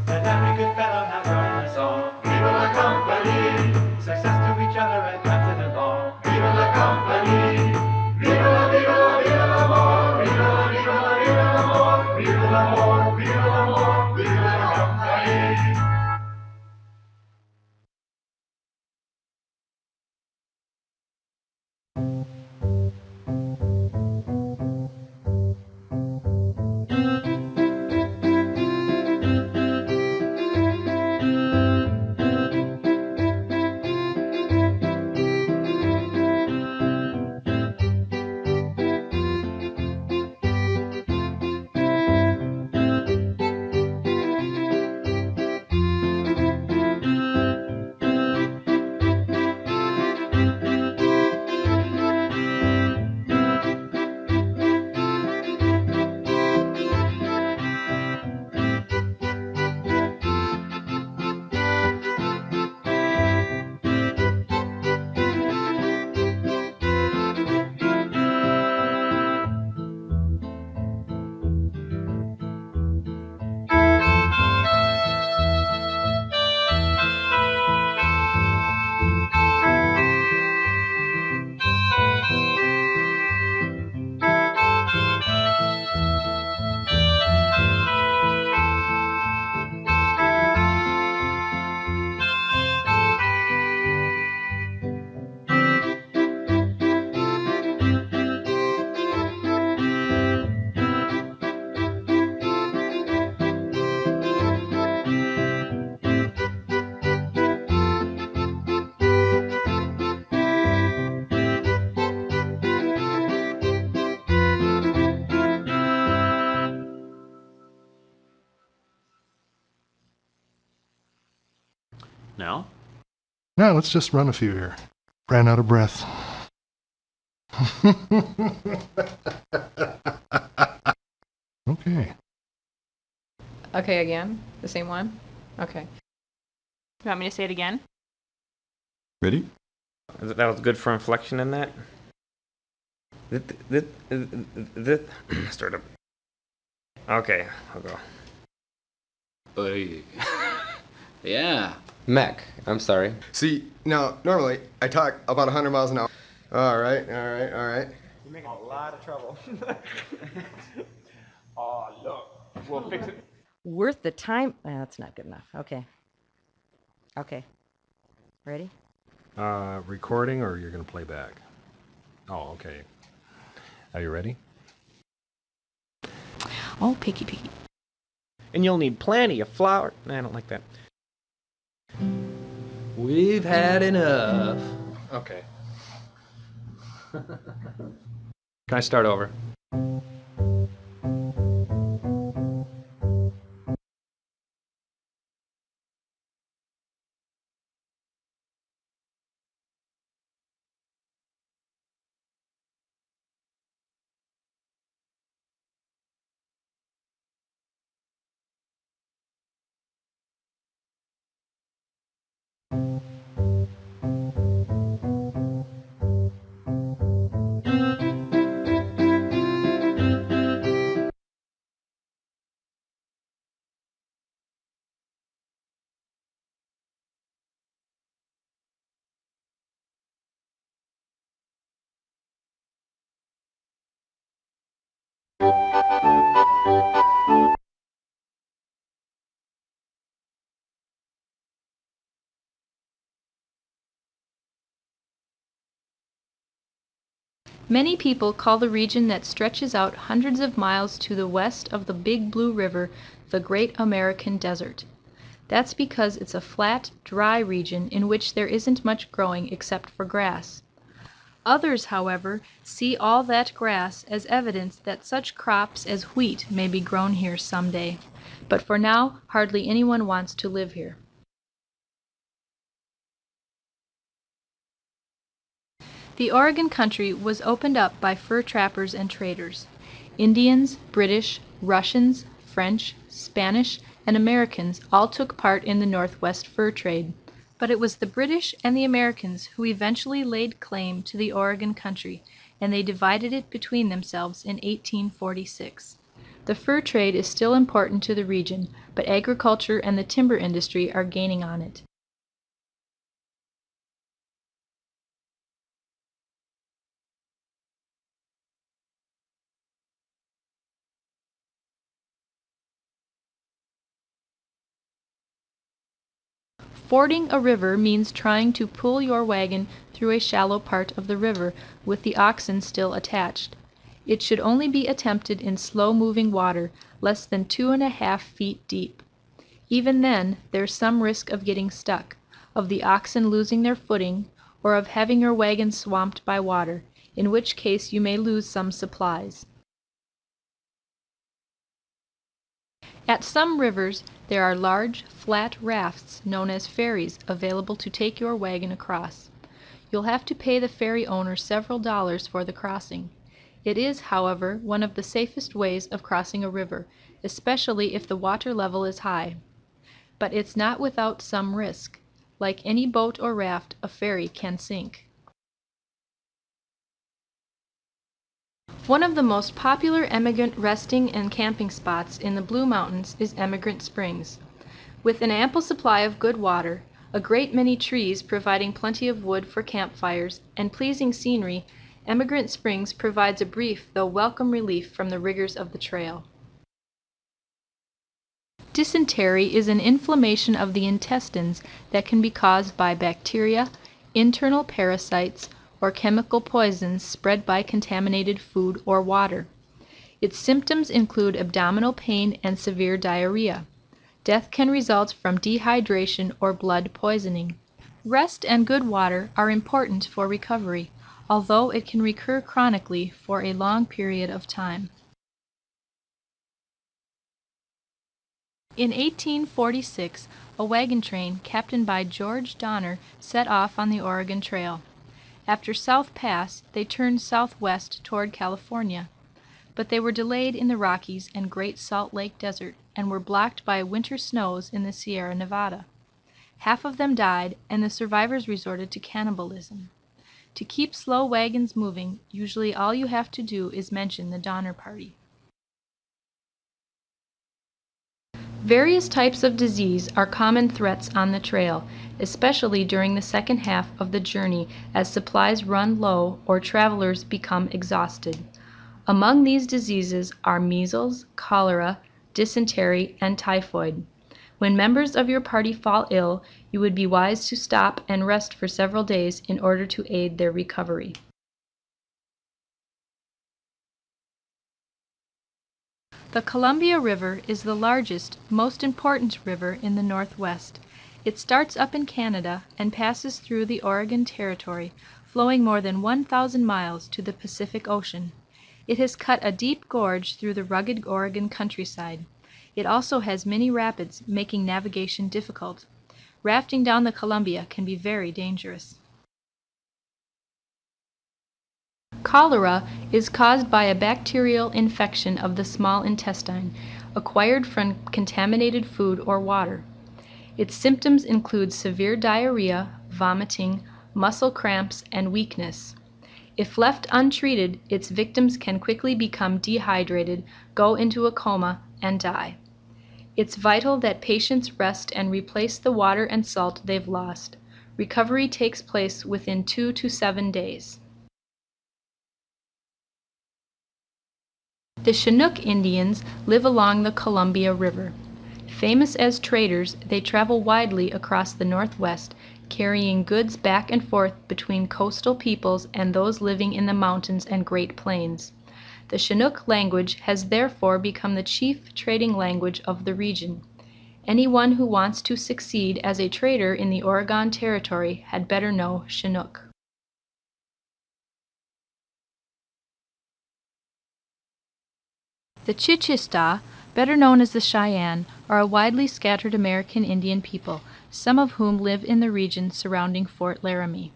S13: Let every good fellow now join the song. Viva la compagnie, success to each other and pass it along. Viva la compagnie, viva la, viva la, viva l'amor, viva la, viva la, viva l'amor, viva l'amor, viva l'amor, viva la compagnie.
S11: Now let's just run a few here. Ran out of breath. Okay.
S1: Okay, again? The same one? Okay. You want me to say it again?
S14: Ready?
S3: That was good for inflection in that. Start up. Okay, I'll go.
S2: Yeah.
S3: Mech, I'm sorry.
S12: See, now, normally, I talk about 100 miles an hour. All right.
S3: You're making a lot of trouble.
S2: Oh, look. We'll fix it.
S5: Worth the time. That's not good enough. Okay. Okay. Ready?
S6: Recording or you're going to play back? Oh, okay. Are you ready?
S1: Oh, picky, picky.
S3: And you'll need plenty of flour. I don't like that.
S10: We've had enough. Okay. Can I start over?
S1: Many people call the region that stretches out hundreds of miles to the west of the Big Blue River the Great American Desert. That's because it's a flat, dry region in which there isn't much growing except for grass. Others, however, see all that grass as evidence that such crops as wheat may be grown here someday. But for now, hardly anyone wants to live here. The Oregon country was opened up by fur trappers and traders. Indians, British, Russians, French, Spanish, and Americans all took part in the Northwest fur trade. But it was the British and the Americans who eventually laid claim to the Oregon country, and they divided it between themselves in 1846. The fur trade is still important to the region, but agriculture and the timber industry are gaining on it. Fording a river means trying to pull your wagon through a shallow part of the river with the oxen still attached. It should only be attempted in slow-moving water, less than 2½ feet deep. Even then, there's some risk of getting stuck, of the oxen losing their footing, or of having your wagon swamped by water, in which case you may lose some supplies. At some rivers, there are large, flat rafts known as ferries available to take your wagon across. You'll have to pay the ferry owner several dollars for the crossing. It is, however, one of the safest ways of crossing a river, especially if the water level is high. But it's not without some risk. Like any boat or raft, a ferry can sink. One of the most popular emigrant resting and camping spots in the Blue Mountains is Emigrant Springs. With an ample supply of good water, a great many trees providing plenty of wood for campfires, and pleasing scenery, Emigrant Springs provides a brief though welcome relief from the rigors of the trail. Dysentery is an inflammation of the intestines that can be caused by bacteria, internal parasites, or chemical poisons spread by contaminated food or water. Its symptoms include abdominal pain and severe diarrhea. Death can result from dehydration or blood poisoning. Rest and good water are important for recovery, although it can recur chronically for a long period of time. In 1846, a wagon train captained by George Donner set off on the Oregon Trail. After South Pass, they turned southwest toward California, but they were delayed in the Rockies and Great Salt Lake Desert and were blocked by winter snows in the Sierra Nevada. Half of them died, and the survivors resorted to cannibalism. To keep slow wagons moving, usually all you have to do is mention the Donner Party. Various types of disease are common threats on the trail, especially during the second half of the journey as supplies run low or travelers become exhausted. Among these diseases are measles, cholera, dysentery, and typhoid. When members of your party fall ill, you would be wise to stop and rest for several days in order to aid their recovery. The Columbia River is the largest, most important river in the Northwest. It starts up in Canada and passes through the Oregon Territory, flowing more than 1,000 miles to the Pacific Ocean. It has cut a deep gorge through the rugged Oregon countryside. It also has many rapids, making navigation difficult. Rafting down the Columbia can be very dangerous. Cholera is caused by a bacterial infection of the small intestine, acquired from contaminated food or water. Its symptoms include severe diarrhea, vomiting, muscle cramps, and weakness. If left untreated, its victims can quickly become dehydrated, go into a coma, and die. It's vital that patients rest and replace the water and salt they've lost. Recovery takes place within 2 to 7 days. The Chinook Indians live along the Columbia River. Famous as traders, they travel widely across the Northwest, carrying goods back and forth between coastal peoples and those living in the mountains and Great Plains. The Chinook language has therefore become the chief trading language of the region. Anyone who wants to succeed as a trader in the Oregon Territory had better know Chinook. The Chichista, better known as the Cheyenne, are a widely scattered American Indian people, some of whom live in the region surrounding Fort Laramie.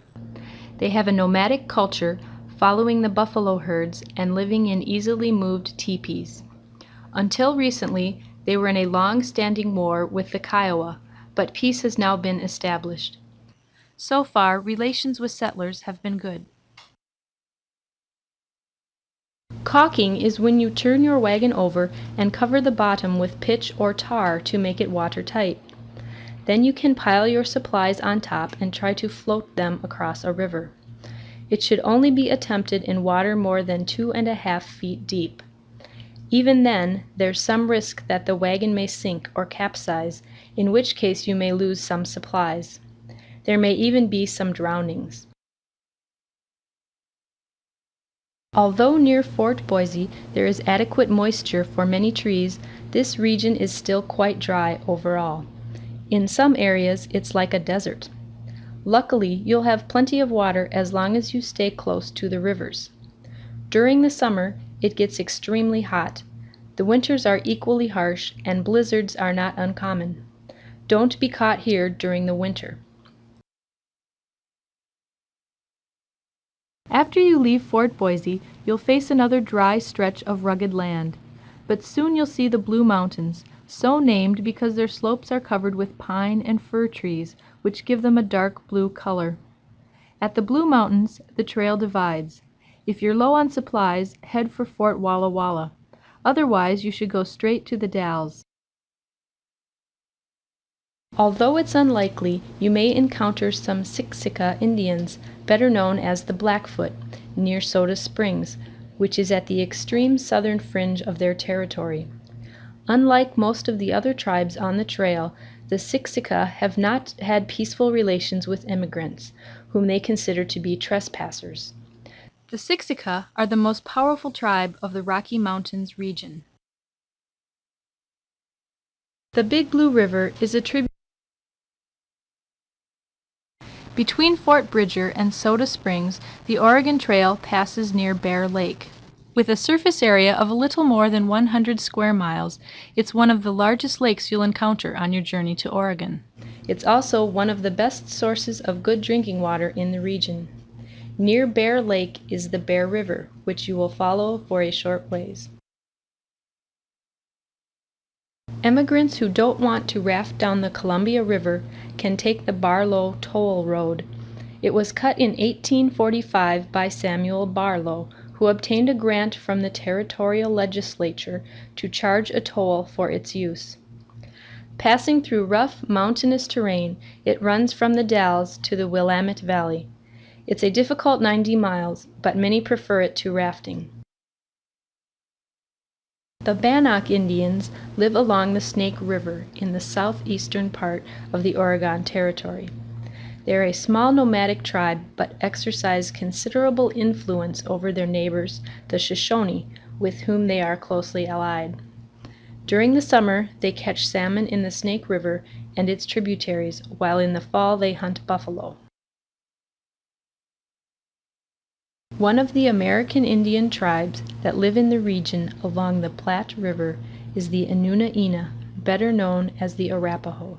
S1: They have a nomadic culture, following the buffalo herds and living in easily moved teepees. Until recently, they were in a long-standing war with the Kiowa, but peace has now been established. So far, relations with settlers have been good. Caulking is when you turn your wagon over and cover the bottom with pitch or tar to make it watertight. Then you can pile your supplies on top and try to float them across a river. It should only be attempted in water more than 2.5 feet deep. Even then, there's some risk that the wagon may sink or capsize, in which case you may lose some supplies. There may even be some drownings. Although near Fort Boise there is adequate moisture for many trees, this region is still quite dry overall. In some areas, it's like a desert. Luckily, you'll have plenty of water as long as you stay close to the rivers. During the summer, it gets extremely hot. The winters are equally harsh, and blizzards are not uncommon. Don't be caught here during the winter. After you leave Fort Boise, you'll face another dry stretch of rugged land. But soon you'll see the Blue Mountains, so named because their slopes are covered with pine and fir trees, which give them a dark blue color. At the Blue Mountains, the trail divides. If you're low on supplies, head for Fort Walla Walla. Otherwise, you should go straight to the Dalles. Although it's unlikely, you may encounter some Siksika Indians, better known as the Blackfoot, near Soda Springs, which is at the extreme southern fringe of their territory. Unlike most of the other tribes on the trail, the Siksika have not had peaceful relations with immigrants, whom they consider to be trespassers. The Siksika are the most powerful tribe of the Rocky Mountains region. The Big Blue River is a tributary between Fort Bridger and Soda Springs. The Oregon Trail passes near Bear Lake. With a surface area of a little more than 100 square miles, it's one of the largest lakes you'll encounter on your journey to Oregon. It's also one of the best sources of good drinking water in the region. Near Bear Lake is the Bear River, which you will follow for a short ways. Emigrants who don't want to raft down the Columbia River can take the Barlow Toll Road. It was cut in 1845 by Samuel Barlow, who obtained a grant from the territorial legislature to charge a toll for its use. Passing through rough, mountainous terrain, it runs from the Dalles to the Willamette Valley. It's a difficult 90 miles, but many prefer it to rafting. The Bannock Indians live along the Snake River in the southeastern part of the Oregon Territory. They are a small nomadic tribe, but exercise considerable influence over their neighbors, the Shoshone, with whom they are closely allied. During the summer, they catch salmon in the Snake River and its tributaries, while in the fall they hunt buffalo. One of the American Indian tribes that live in the region along the Platte River is the Inuna-Ina, better known as the Arapaho.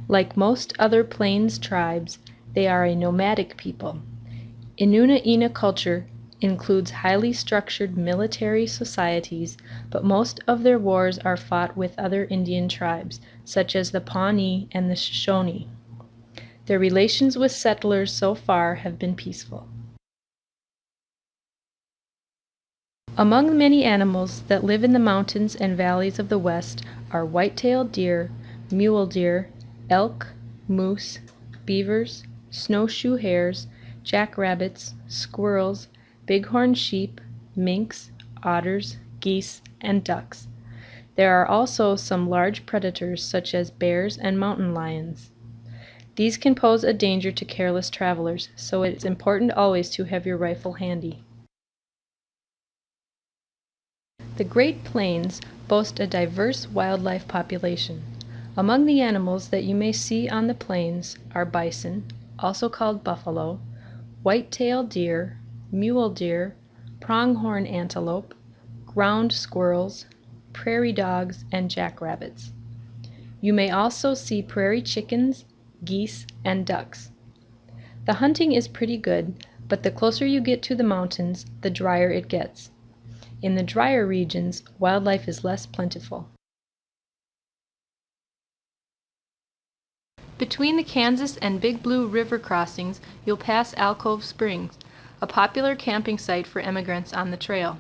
S1: Like most other Plains tribes, they are a nomadic people. Inuna-Ina culture includes highly structured military societies, but most of their wars are fought with other Indian tribes, such as the Pawnee and the Shoshone. Their relations with settlers so far have been peaceful. Among the many animals that live in the mountains and valleys of the West are white-tailed deer, mule deer, elk, moose, beavers, snowshoe hares, jackrabbits, squirrels, bighorn sheep, minks, otters, geese, and ducks. There are also some large predators such as bears and mountain lions. These can pose a danger to careless travelers, so it's important always to have your rifle handy. The Great Plains boast a diverse wildlife population. Among the animals that you may see on the plains are bison, also called buffalo, white-tailed deer, mule deer, pronghorn antelope, ground squirrels, prairie dogs, and jackrabbits. You may also see prairie chickens, geese, and ducks. The hunting is pretty good, but the closer you get to the mountains, the drier it gets. In the drier regions, wildlife is less plentiful. Between the Kansas and Big Blue River crossings, you'll pass Alcove Springs, a popular camping site for emigrants on the trail.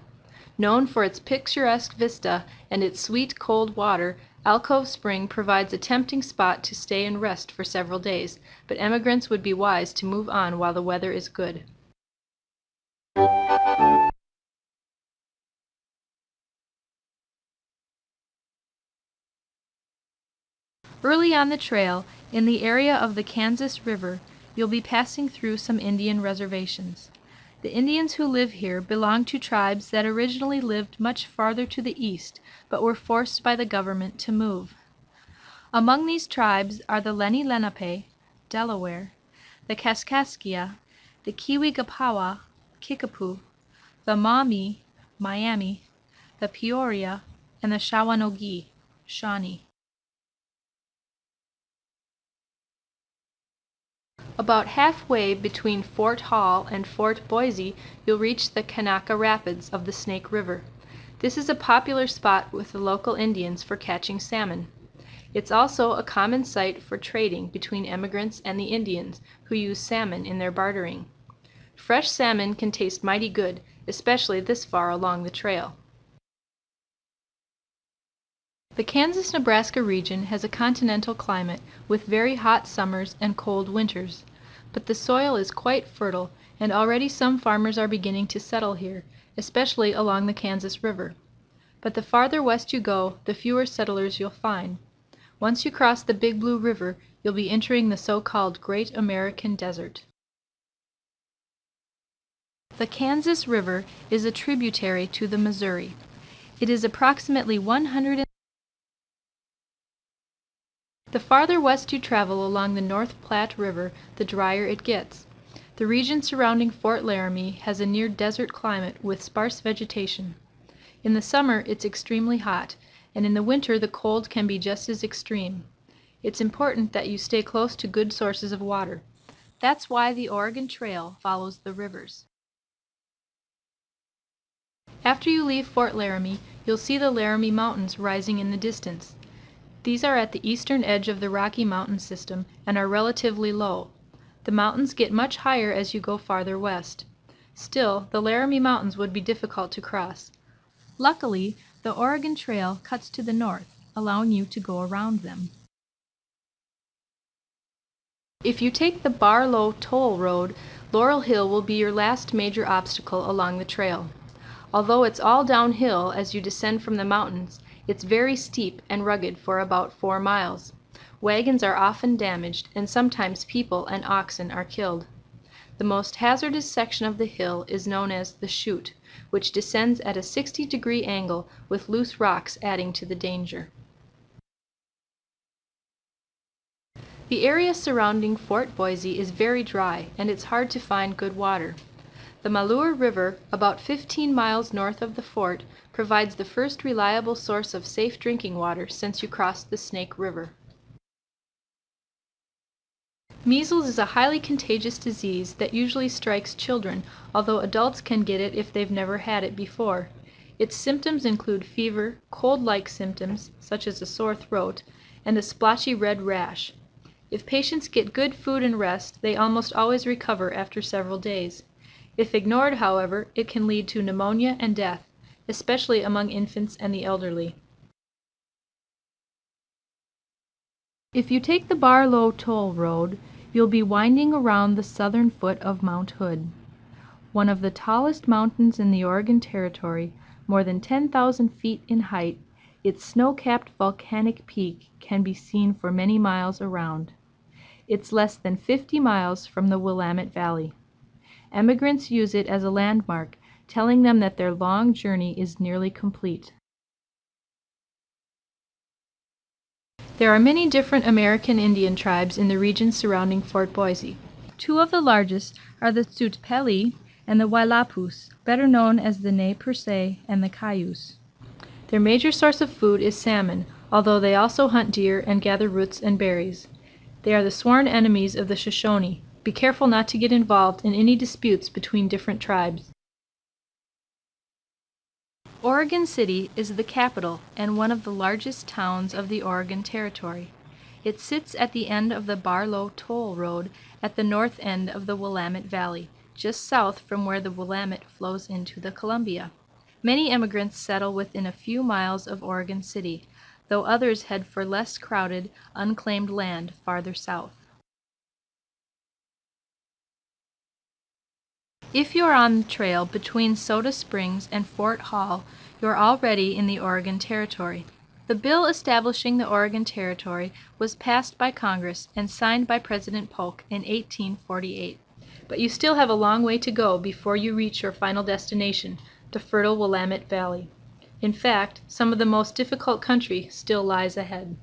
S1: Known for its picturesque vista and its sweet, cold water, Alcove Spring provides a tempting spot to stay and rest for several days, but emigrants would be wise to move on while the weather is good. Early on the trail, in the area of the Kansas River, you'll be passing through some Indian reservations. The Indians who live here belong to tribes that originally lived much farther to the east, but were forced by the government to move. Among these tribes are the Lenni-Lenape, Delaware, the Kaskaskia, the Kiwi-Gapawa, Kickapoo, the Maumee, Miami, the Peoria, and the Shawanogi, Shawnee. About halfway between Fort Hall and Fort Boise, you'll reach the Kanaka Rapids of the Snake River. This is a popular spot with the local Indians for catching salmon. It's also a common site for trading between emigrants and the Indians, who use salmon in their bartering. Fresh salmon can taste mighty good, especially this far along the trail. The Kansas-Nebraska region has a continental climate with very hot summers and cold winters, but the soil is quite fertile, and already some farmers are beginning to settle here, especially along the Kansas River. But the farther west you go, the fewer settlers you'll find. Once you cross the Big Blue River, you'll be entering the so-called Great American Desert. The Kansas River is a tributary to the Missouri. It is approximately 100. The farther west you travel along the North Platte River, the drier it gets. The region surrounding Fort Laramie has a near desert climate with sparse vegetation. In the summer it's extremely hot, and in the winter the cold can be just as extreme. It's important that you stay close to good sources of water. That's why the Oregon Trail follows the rivers. After you leave Fort Laramie, you'll see the Laramie Mountains rising in the distance. These are at the eastern edge of the Rocky Mountain system and are relatively low. The mountains get much higher as you go farther west. Still, the Laramie Mountains would be difficult to cross. Luckily, the Oregon Trail cuts to the north, allowing you to go around them. If you take the Barlow Toll Road, Laurel Hill will be your last major obstacle along the trail. Although it's all downhill as you descend from the mountains, it's very steep and rugged for about 4 miles. Wagons are often damaged, and sometimes people and oxen are killed. The most hazardous section of the hill is known as the chute, which descends at a 60-degree angle with loose rocks adding to the danger. The area surrounding Fort Boise is very dry, and it's hard to find good water. The Malheur River, about 15 miles north of the fort, provides the first reliable source of safe drinking water since you crossed the Snake River. Measles is a highly contagious disease that usually strikes children, although adults can get it if they've never had it before. Its symptoms include fever, cold-like symptoms, such as a sore throat, and a splotchy red rash. If patients get good food and rest, they almost always recover after several days. If ignored, however, it can lead to pneumonia and death, especially among infants and the elderly. If you take the Barlow Toll Road, you'll be winding around the southern foot of Mount Hood. One of the tallest mountains in the Oregon Territory, more than 10,000 feet in height, its snow-capped volcanic peak can be seen for many miles around. It's less than 50 miles from the Willamette Valley. Emigrants use it as a landmark, telling them that their long journey is nearly complete. There are many different American Indian tribes in the region surrounding Fort Boise. Two of the largest are the Tsutpeli and the Wailapus, better known as the Nez Perce and the Cayuse. Their major source of food is salmon, although they also hunt deer and gather roots and berries. They are the sworn enemies of the Shoshone. Be careful not to get involved in any disputes between different tribes. Oregon City is the capital and one of the largest towns of the Oregon Territory. It sits at the end of the Barlow Toll Road at the north end of the Willamette Valley, just south from where the Willamette flows into the Columbia. Many immigrants settle within a few miles of Oregon City, though others head for less crowded, unclaimed land farther south. If you're on the trail between Soda Springs and Fort Hall, you're already in the Oregon Territory. The bill establishing the Oregon Territory was passed by Congress and signed by President Polk in 1848. But you still have a long way to go before you reach your final destination, the fertile Willamette Valley. In fact, some of the most difficult country still lies ahead.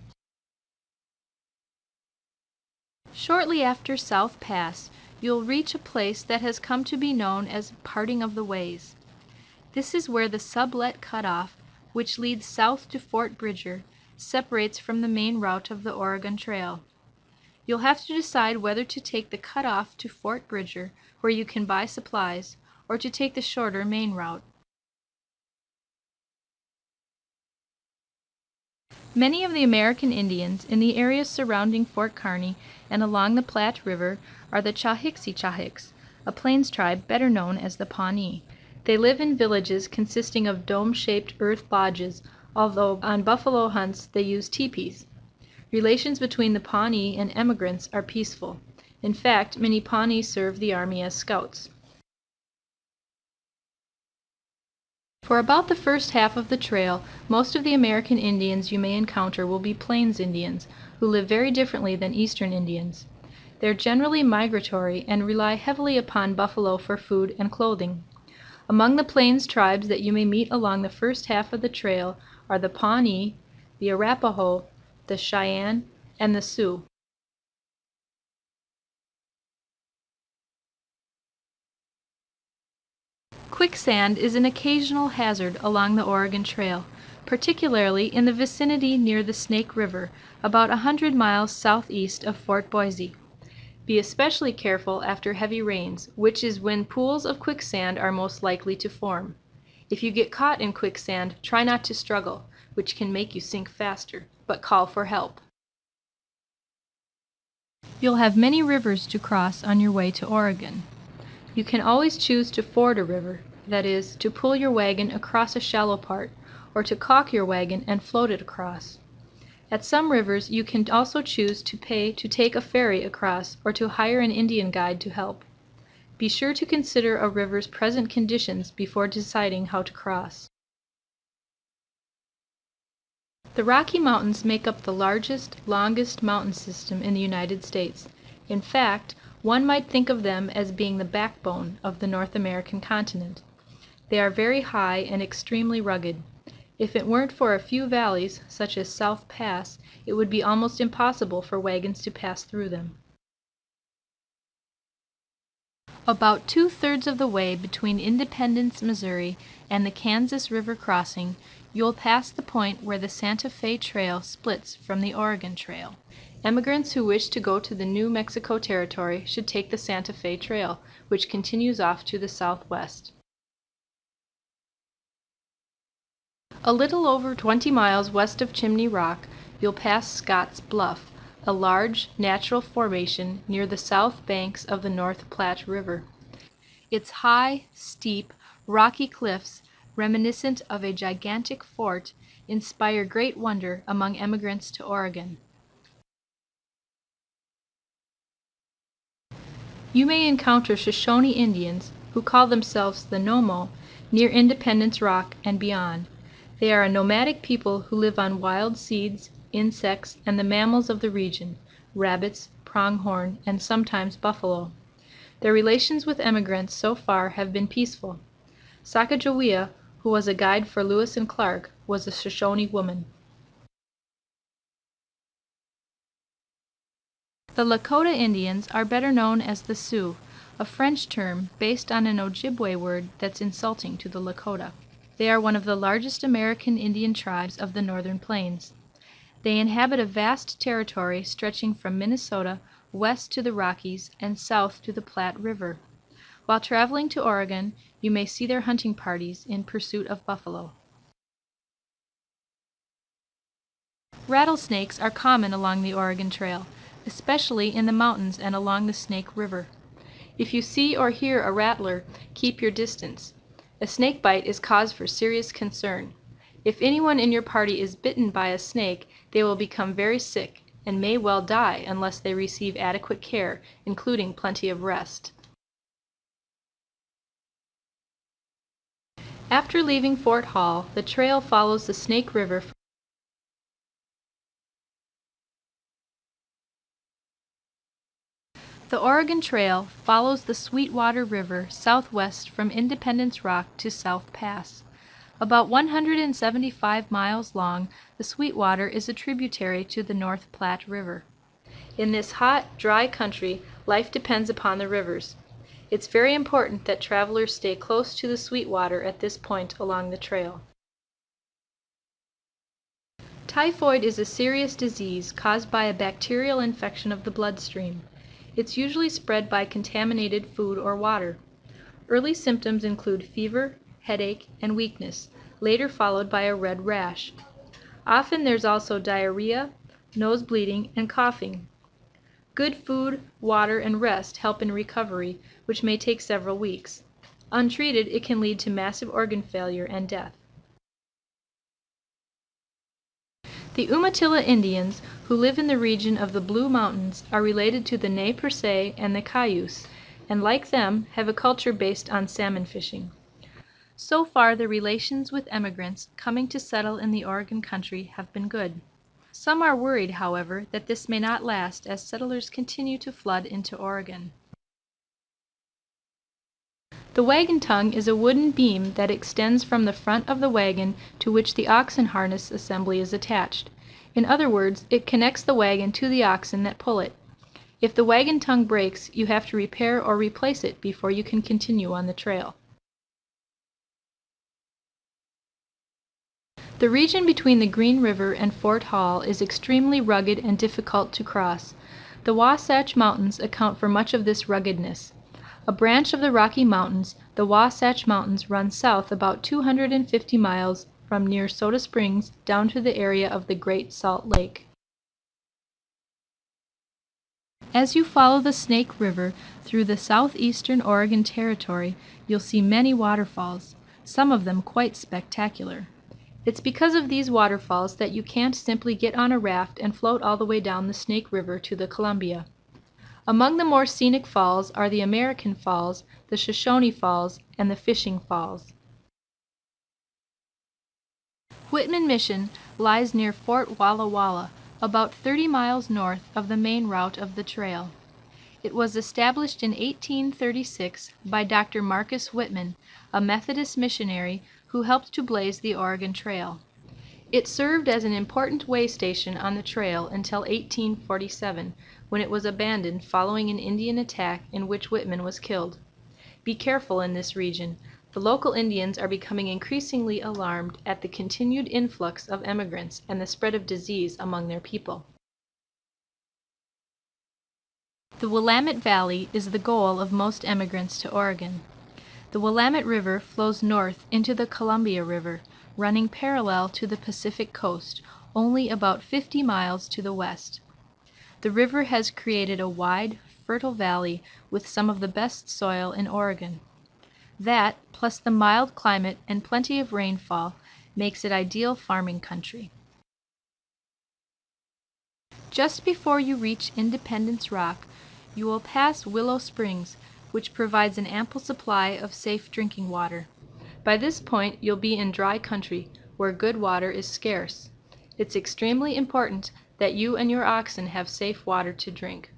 S1: Shortly after South Pass, you'll reach a place that has come to be known as Parting of the Ways. This is where the Sublet Cutoff, which leads south to Fort Bridger, separates from the main route of the Oregon Trail. You'll have to decide whether to take the cutoff to Fort Bridger, where you can buy supplies, or to take the shorter main route. Many of the American Indians in the areas surrounding Fort Kearny and along the Platte River are the Chahixi, a plains tribe better known as the Pawnee. They live in villages consisting of dome-shaped earth lodges, although on buffalo hunts they use teepees. Relations between the Pawnee and emigrants are peaceful. In fact, many Pawnee serve the Army as scouts. For about the first half of the trail, most of the American Indians you may encounter will be Plains Indians, who live very differently than Eastern Indians. They're generally migratory and rely heavily upon buffalo for food and clothing. Among the Plains tribes that you may meet along the first half of the trail are the Pawnee, the Arapaho, the Cheyenne, and the Sioux. Quicksand is an occasional hazard along the Oregon Trail, particularly in the vicinity near the Snake River, about 100 miles southeast of Fort Boise. Be especially careful after heavy rains, which is when pools of quicksand are most likely to form. If you get caught in quicksand, try not to struggle, which can make you sink faster, but call for help. You'll have many rivers to cross on your way to Oregon. You can always choose to ford a river, that is, to pull your wagon across a shallow part, or to caulk your wagon and float it across. At some rivers, you can also choose to pay to take a ferry across or to hire an Indian guide to help. Be sure to consider a river's present conditions before deciding how to cross. The Rocky Mountains make up the largest, longest mountain system in the United States. In fact, one might think of them as being the backbone of the North American continent. They are very high and extremely rugged. If it weren't for a few valleys, such as South Pass, it would be almost impossible for wagons to pass through them. About 2/3 of the way between Independence, Missouri, and the Kansas River crossing, you'll pass the point where the Santa Fe Trail splits from the Oregon Trail. Emigrants who wish to go to the New Mexico Territory should take the Santa Fe Trail, which continues off to the southwest. A little over 20 miles west of Chimney Rock, you'll pass Scott's Bluff, a large natural formation near the south banks of the North Platte River. Its high, steep, rocky cliffs, reminiscent of a gigantic fort, inspire great wonder among emigrants to Oregon. You may encounter Shoshone Indians, who call themselves the Nomo, near Independence Rock and beyond. They are a nomadic people who live on wild seeds, insects, and the mammals of the region, rabbits, pronghorn, and sometimes buffalo. Their relations with emigrants so far have been peaceful. Sacagawea, who was a guide for Lewis and Clark, was a Shoshone woman. The Lakota Indians are better known as the Sioux, a French term based on an Ojibwe word that's insulting to the Lakota. They are one of the largest American Indian tribes of the Northern Plains. They inhabit a vast territory stretching from Minnesota west to the Rockies and south to the Platte River. While traveling to Oregon, you may see their hunting parties in pursuit of buffalo. Rattlesnakes are common along the Oregon Trail, especially in the mountains and along the Snake River. If you see or hear a rattler, keep your distance. A snake bite is cause for serious concern. If anyone in your party is bitten by a snake, they will become very sick and may well die unless they receive adequate care, including plenty of rest. After leaving Fort Hall, the trail follows the Snake River. The Oregon Trail follows the Sweetwater River southwest from Independence Rock to South Pass. About 175 miles long, the Sweetwater is a tributary to the North Platte River. In this hot, dry country, life depends upon the rivers. It's very important that travelers stay close to the Sweetwater at this point along the trail. Typhoid is a serious disease caused by a bacterial infection of the bloodstream. It's usually spread by contaminated food or water. Early symptoms include fever, headache, and weakness, later followed by a red rash. Often there's also diarrhea, nose bleeding, and coughing. Good food, water, and rest help in recovery, which may take several weeks. Untreated, it can lead to massive organ failure and death. The Umatilla Indians, who live in the region of the Blue Mountains, are related to the Nez Perce and the Cayuse, and like them, have a culture based on salmon fishing. So far, the relations with emigrants coming to settle in the Oregon country have been good. Some are worried, however, that this may not last as settlers continue to flood into Oregon. The wagon tongue is a wooden beam that extends from the front of the wagon to which the oxen harness assembly is attached. In other words, it connects the wagon to the oxen that pull it. If the wagon tongue breaks, you have to repair or replace it before you can continue on the trail. The region between the Green River and Fort Hall is extremely rugged and difficult to cross. The Wasatch Mountains account for much of this ruggedness. A branch of the Rocky Mountains, the Wasatch Mountains, run south about 250 miles from near Soda Springs down to the area of the Great Salt Lake. As you follow the Snake River through the southeastern Oregon Territory, you'll see many waterfalls, some of them quite spectacular. It's because of these waterfalls that you can't simply get on a raft and float all the way down the Snake River to the Columbia. Among the more scenic falls are the American Falls, the Shoshone Falls, and the Fishing Falls. Whitman Mission lies near Fort Walla Walla, about 30 miles north of the main route of the trail. It was established in 1836 by Dr. Marcus Whitman, a Methodist missionary who helped to blaze the Oregon Trail. It served as an important way station on the trail until 1847, when it was abandoned following an Indian attack in which Whitman was killed. Be careful in this region. The local Indians are becoming increasingly alarmed at the continued influx of emigrants and the spread of disease among their people. The Willamette Valley is the goal of most emigrants to Oregon. The Willamette River flows north into the Columbia River, running parallel to the Pacific coast, only about 50 miles to the west. The river has created a wide, fertile valley with some of the best soil in Oregon. That, plus the mild climate and plenty of rainfall, makes it ideal farming country. Just before you reach Independence Rock, you will pass Willow Springs, which provides an ample supply of safe drinking water. By this point, you'll be in dry country, where good water is scarce. It's extremely important that you and your oxen have safe water to drink.